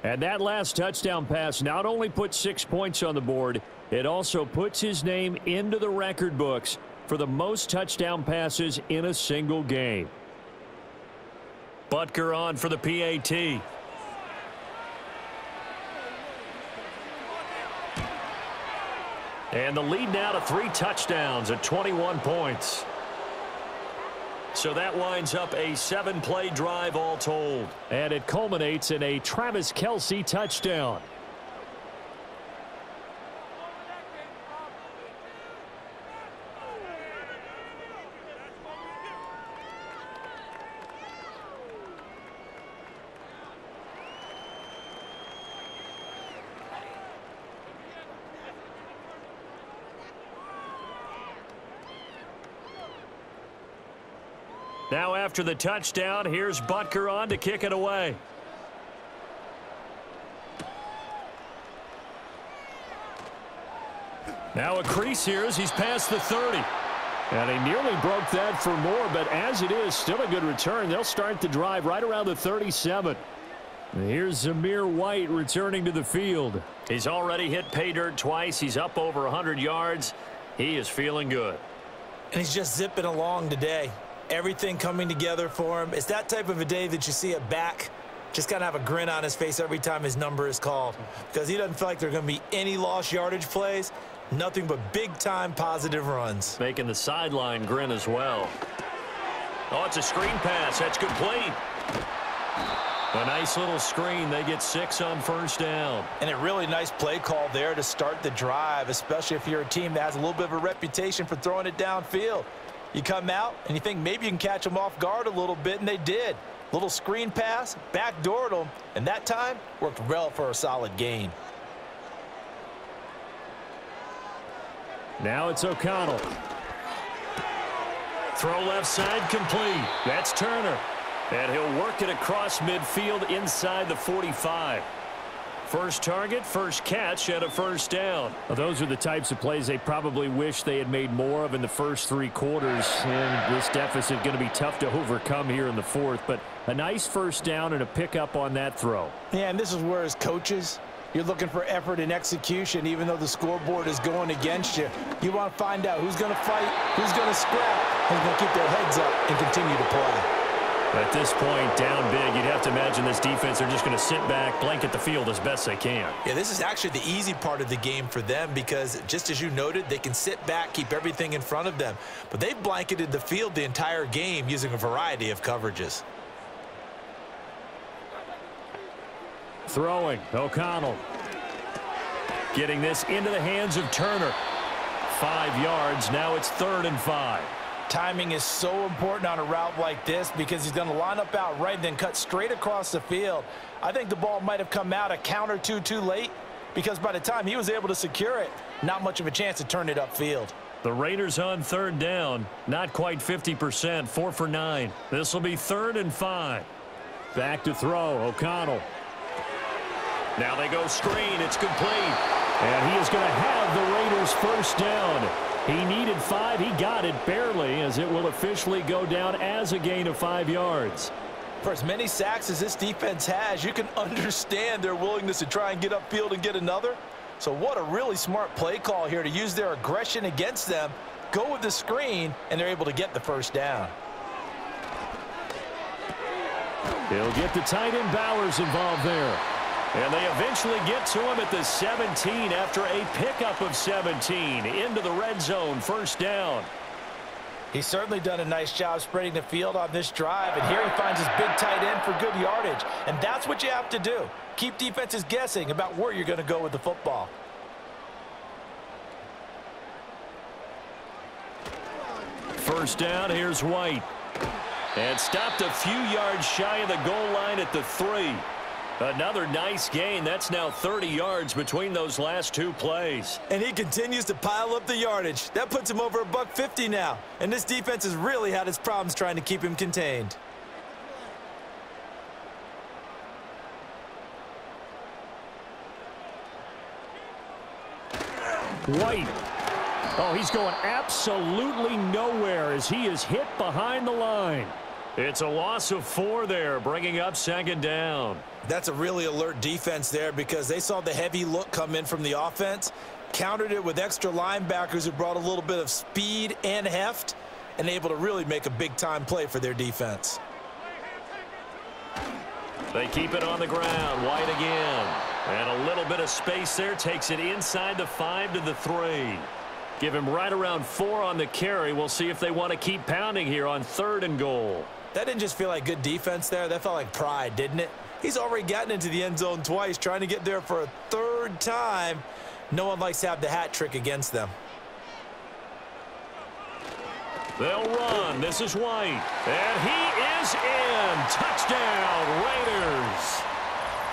And that last touchdown pass not only put 6 points on the board, it also puts his name into the record books for the most touchdown passes in a single game. Butker on for the PAT. And the lead now to 3 touchdowns at 21 points. So that winds up a 7-play drive all told. And it culminates in a Travis Kelce touchdown. Now after the touchdown, here's Butker on to kick it away. Now a crease here as he's past the 30. And he nearly broke that for more, but as it is, still a good return. They'll start the drive right around the 37. And here's Zamir White returning to the field. He's already hit pay dirt twice. He's up over 100 yards. He is feeling good. And he's just zipping along today. Everything coming together for him. It's that type of a day that you see a back just kind of have a grin on his face every time his number is called, because he doesn't feel like there are going to be any lost yardage plays, nothing but big-time positive runs. Making the sideline grin as well. Oh, it's a screen pass. That's complete. A nice little screen. They get 6 on 1st down. And a really nice play call there to start the drive, especially if you're a team that has a little bit of a reputation for throwing it downfield. You come out and you think maybe you can catch them off guard a little bit, and they did. Little screen pass, backdoored them, and that time worked well for a solid gain. Now it's O'Connell. Throw left side complete. That's Turner. And he'll work it across midfield inside the 45. First target, first catch, and a first down. Well, those are the types of plays they probably wish they had made more of in the first 3 quarters. And this deficit going to be tough to overcome here in the 4th. But a nice first down and a pickup on that throw. Yeah, and this is where as coaches, you're looking for effort and execution, even though the scoreboard is going against you. You want to find out who's going to fight, who's going to scrap, who's going to keep their heads up and continue to play. At this point, down big, you'd have to imagine this defense are just going to sit back, blanket the field as best they can. Yeah, this is actually the easy part of the game for them because, just as you noted, they can sit back, keep everything in front of them. But they've blanketed the field the entire game using a variety of coverages. Throwing, O'Connell. Getting this into the hands of Turner. 5 yards, now it's 3rd and 5. Timing is so important on a route like this because he's going to line up out right and then cut straight across the field. I think the ball might have come out a count or two too late because by the time he was able to secure it, not much of a chance to turn it upfield. The Raiders on 3rd down, not quite 50%, 4 for 9. This will be 3rd and 5. Back to throw, O'Connell. Now they go screen, it's complete. And he is going to have the Raiders first down. He needed 5. He got it barely as it will officially go down as a gain of 5 yards. For as many sacks as this defense has, you can understand their willingness to try and get upfield and get another. So what a really smart play call here to use their aggression against them, go with the screen, and they're able to get the first down. He'll get the tight end Bowers involved there. And they eventually get to him at the 17 after a pickup of 17 into the red zone, first down. He's certainly done a nice job spreading the field on this drive, and here he finds his big tight end for good yardage. And that's what you have to do. Keep defenses guessing about where you're going to go with the football. First down, here's White. And stopped a few yards shy of the goal line at the 3. Another nice gain. That's now 30 yards between those last 2 plays. And he continues to pile up the yardage. That puts him over $150 now. And this defense has really had its problems trying to keep him contained. White. Oh, he's going absolutely nowhere as he is hit behind the line. It's a loss of 4 there, bringing up 2nd down. That's a really alert defense there because they saw the heavy look come in from the offense, countered it with extra linebackers who brought a little bit of speed and heft, and able to really make a big-time play for their defense. They keep it on the ground. White again. And a little bit of space there. Takes it inside the 5 to the 3. Give him right around 4 on the carry. We'll see if they want to keep pounding here on 3rd and goal. That didn't just feel like good defense there. That felt like pride, didn't it? He's already gotten into the end zone twice, trying to get there for a 3rd time. No one likes to have the hat trick against them. They'll run. This is White. And he is in. Touchdown, Raiders.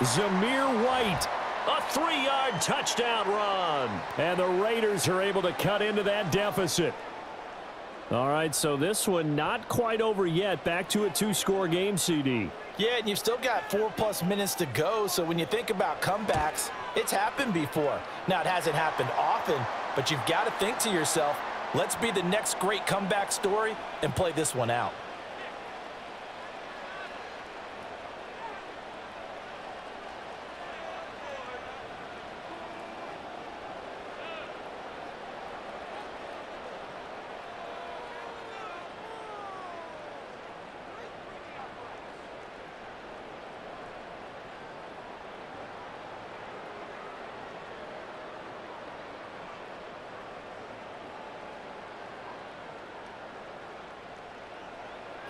Zamir White. A 3-yard touchdown run. And the Raiders are able to cut into that deficit. All right, so this one not quite over yet. Back to a 2-score game, CD. Yeah, and you've still got 4+ minutes to go, so when you think about comebacks, it's happened before. Now, it hasn't happened often, but you've got to think to yourself, let's be the next great comeback story and play this one out.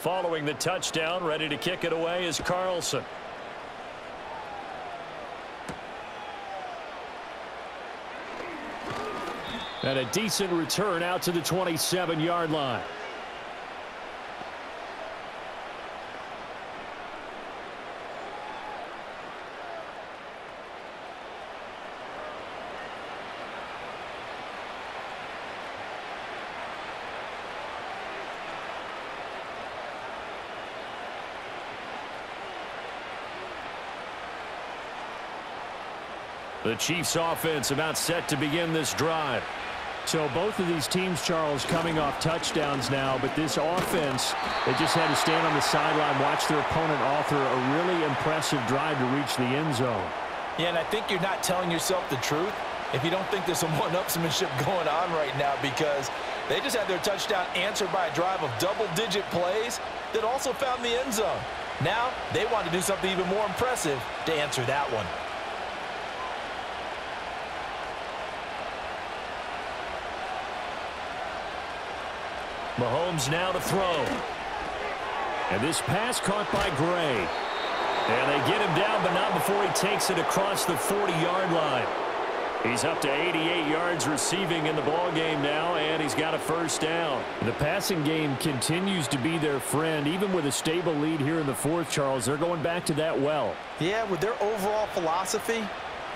Following the touchdown, ready to kick it away is Carlson. And a decent return out to the 27-yard line. The Chiefs offense about set to begin this drive. So both of these teams, Charles, coming off touchdowns now, but this offense, they just had to stand on the sideline, watch their opponent author a really impressive drive to reach the end zone. Yeah, and I think you're not telling yourself the truth if you don't think there's some one-upsmanship going on right now, because they just had their touchdown answered by a drive of double-digit plays that also found the end zone. Now they want to do something even more impressive to answer that one. Mahomes now to throw. And this pass caught by Gray. And they get him down, but not before he takes it across the 40-yard line. He's up to 88 yards receiving in the ballgame now, and he's got a first down. The passing game continues to be their friend. Even with a stable lead here in the fourth, Charles, they're going back to that well. Yeah, with their overall philosophy,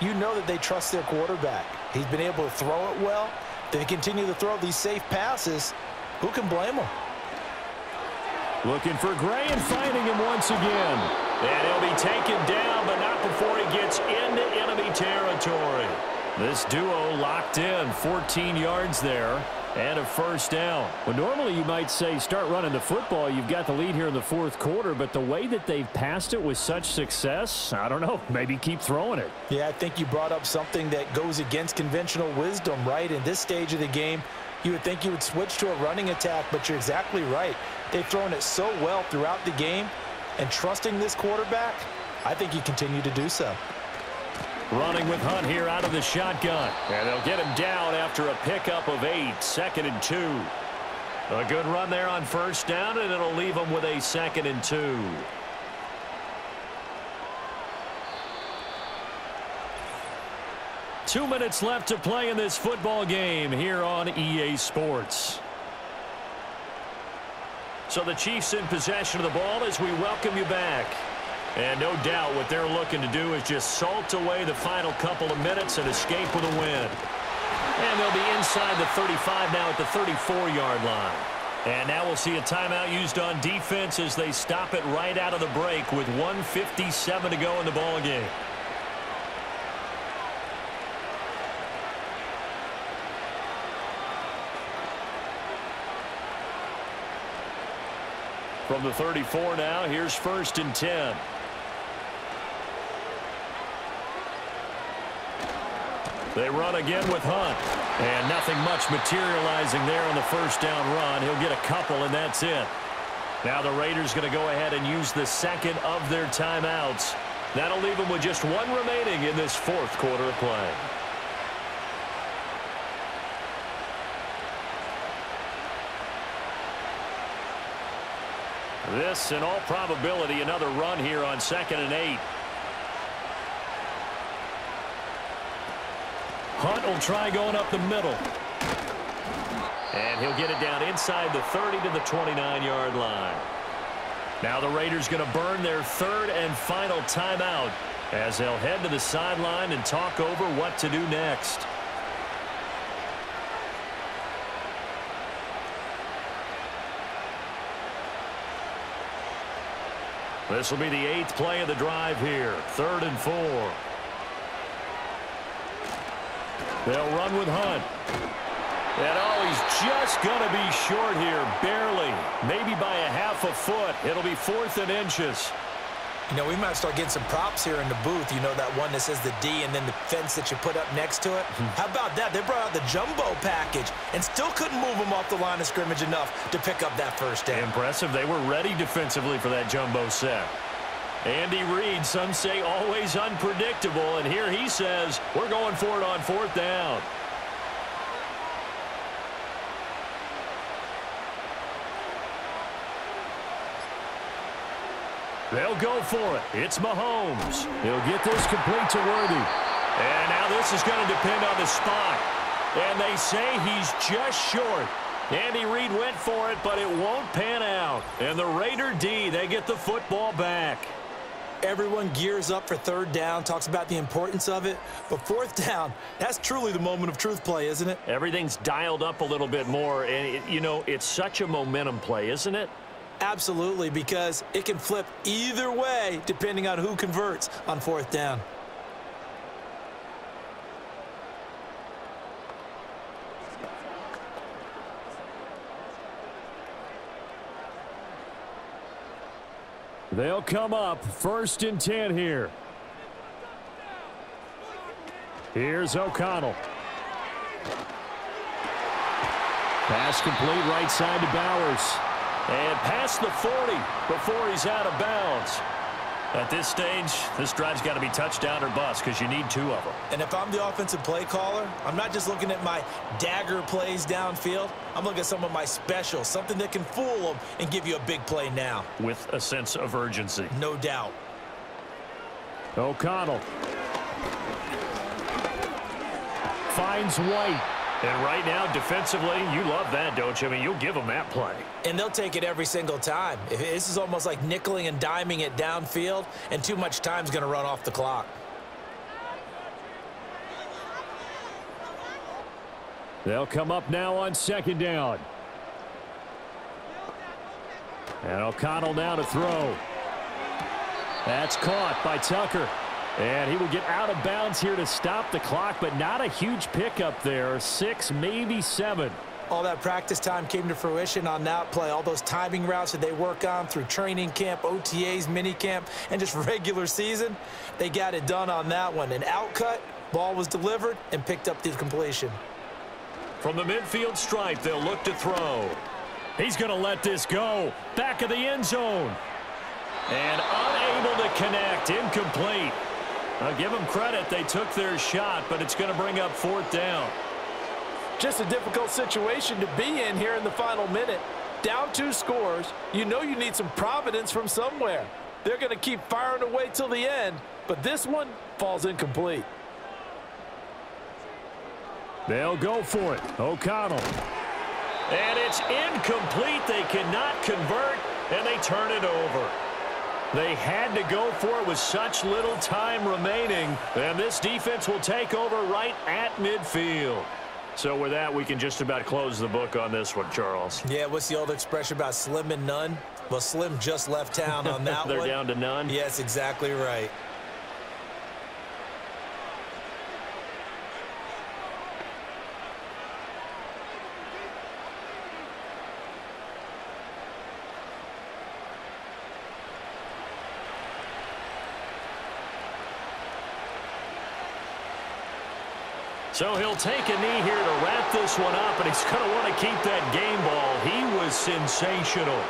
you know that they trust their quarterback. He's been able to throw it well. They continue to throw these safe passes. Who can blame them? Looking for Gray and finding him once again. And he'll be taken down, but not before he gets into enemy territory. This duo locked in, 14 yards there, and a first down. Well, normally you might say start running the football. You've got the lead here in the fourth quarter, but the way that they've passed it with such success, I don't know, maybe keep throwing it. Yeah, I think you brought up something that goes against conventional wisdom, right? In this stage of the game, you would think you would switch to a running attack, but you're exactly right. They've thrown it so well throughout the game, and trusting this quarterback, I think you continue to do so. Running with Hunt here out of the shotgun. And they'll get him down after a pickup of 8, 2nd and 2. A good run there on first down, and it'll leave them with a 2nd and 2. Two minutes left to play in this football game here on EA Sports. So the Chiefs in possession of the ball as we welcome you back. And no doubt what they're looking to do is just salt away the final couple of minutes and escape with a win. And they'll be inside the 35 now at the 34-yard line. And now we'll see a timeout used on defense as they stop it right out of the break with 1:57 to go in the ball game. From the 34 now, here's 1st and 10. They run again with Hunt. And nothing much materializing there on the first down run. He'll get a couple, and that's it. Now the Raiders going to go ahead and use the second of their timeouts. That'll leave them with just one remaining in this fourth quarter of play. This, in all probability, another run here on 2nd and 8. Hunt will try going up the middle. And he'll get it down inside the 30 to the 29-yard line. Now the Raiders going to burn their third and final timeout as they'll head to the sideline and talk over what to do next. This will be the 8th play of the drive here. 3rd and 4. They'll run with Hunt. And oh, he's just going to be short here. Barely. Maybe by a half a foot. It'll be 4th and inches. You know, we might start getting some props here in the booth. You know, that one that says the D and then the fence that you put up next to it. How about that? They brought out the jumbo package and still couldn't move them off the line of scrimmage enough to pick up that first down. Impressive. They were ready defensively for that jumbo set. Andy Reid, some say always unpredictable, and here he says we're going for it on 4th down. They'll go for it. It's Mahomes. He'll get this complete to Worthy. And now this is going to depend on the spot. And they say he's just short. Andy Reid went for it, but it won't pan out. And the Raider D, they get the football back. Everyone gears up for 3rd down, talks about the importance of it. But 4th down, that's truly the moment of truth play, isn't it? Everything's dialed up a little bit more. And, you know, it's such a momentum play, isn't it? Absolutely, because it can flip either way depending on who converts on 4th down. They'll come up 1st and 10 here. Here's O'Connell. Pass complete right side to Bowers. And past the 40 before he's out of bounds. At this stage, this drive's got to be touchdown or bust because you need 2 of them. And if I'm the offensive play caller, I'm not just looking at my dagger plays downfield. I'm looking at some of my specials, something that can fool them and give you a big play now. With a sense of urgency. No doubt. O'Connell. Finds White. And right now, defensively, you love that, don't you? I mean, you'll give them that play. And they'll take it every single time. This is almost like nickeling and diming it downfield, and too much time's going to run off the clock. They'll come up now on 2nd down. And O'Connell now to throw. That's caught by Tucker. And he will get out of bounds here to stop the clock, but not a huge pickup there. 6, maybe 7. All that practice time came to fruition on that play. All those timing routes that they work on through training camp, OTAs, minicamp, and just regular season, they got it done on that one. An outcut, ball was delivered, and picked up the completion. From the midfield stripe, they'll look to throw. He's going to let this go. Back of the end zone. And unable to connect. Incomplete. I'll give them credit. They took their shot, but it's going to bring up 4th down. Just a difficult situation to be in here in the final minute. Down 2 scores. You know you need some providence from somewhere. They're going to keep firing away till the end, but this one falls incomplete. They'll go for it. O'Connell. And it's incomplete. They cannot convert, and they turn it over. They had to go for it with such little time remaining, and this defense will take over right at midfield. So with that, we can just about close the book on this one, Charles. Yeah, what's the old expression about slim and none? Well, Slim just left town on that They're one. down to none? Yes, exactly right. So he'll take a knee here to wrap this one up, and he's going to want to keep that game ball. He was sensational.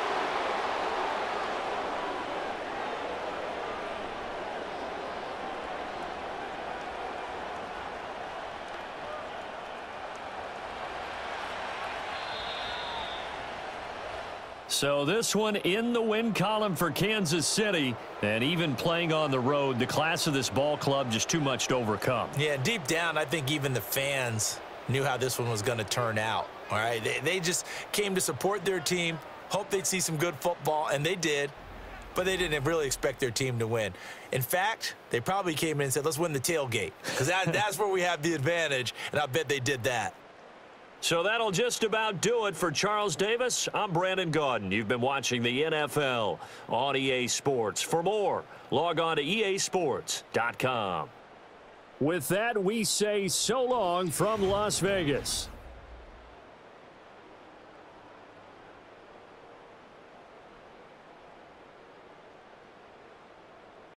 So this one in the win column for Kansas City, and even playing on the road, the class of this ball club just too much to overcome. Yeah, deep down, I think even the fans knew how this one was going to turn out. All right, they just came to support their team, hoped they'd see some good football, and they did, but they didn't really expect their team to win. In fact, they probably came in and said, let's win the tailgate, because that's where we have the advantage, and I bet they did that. So that'll just about do it for Charles Davis. I'm Brandon Gaudin. You've been watching the NFL on EA Sports. For more, log on to easports.com. With that, we say so long from Las Vegas.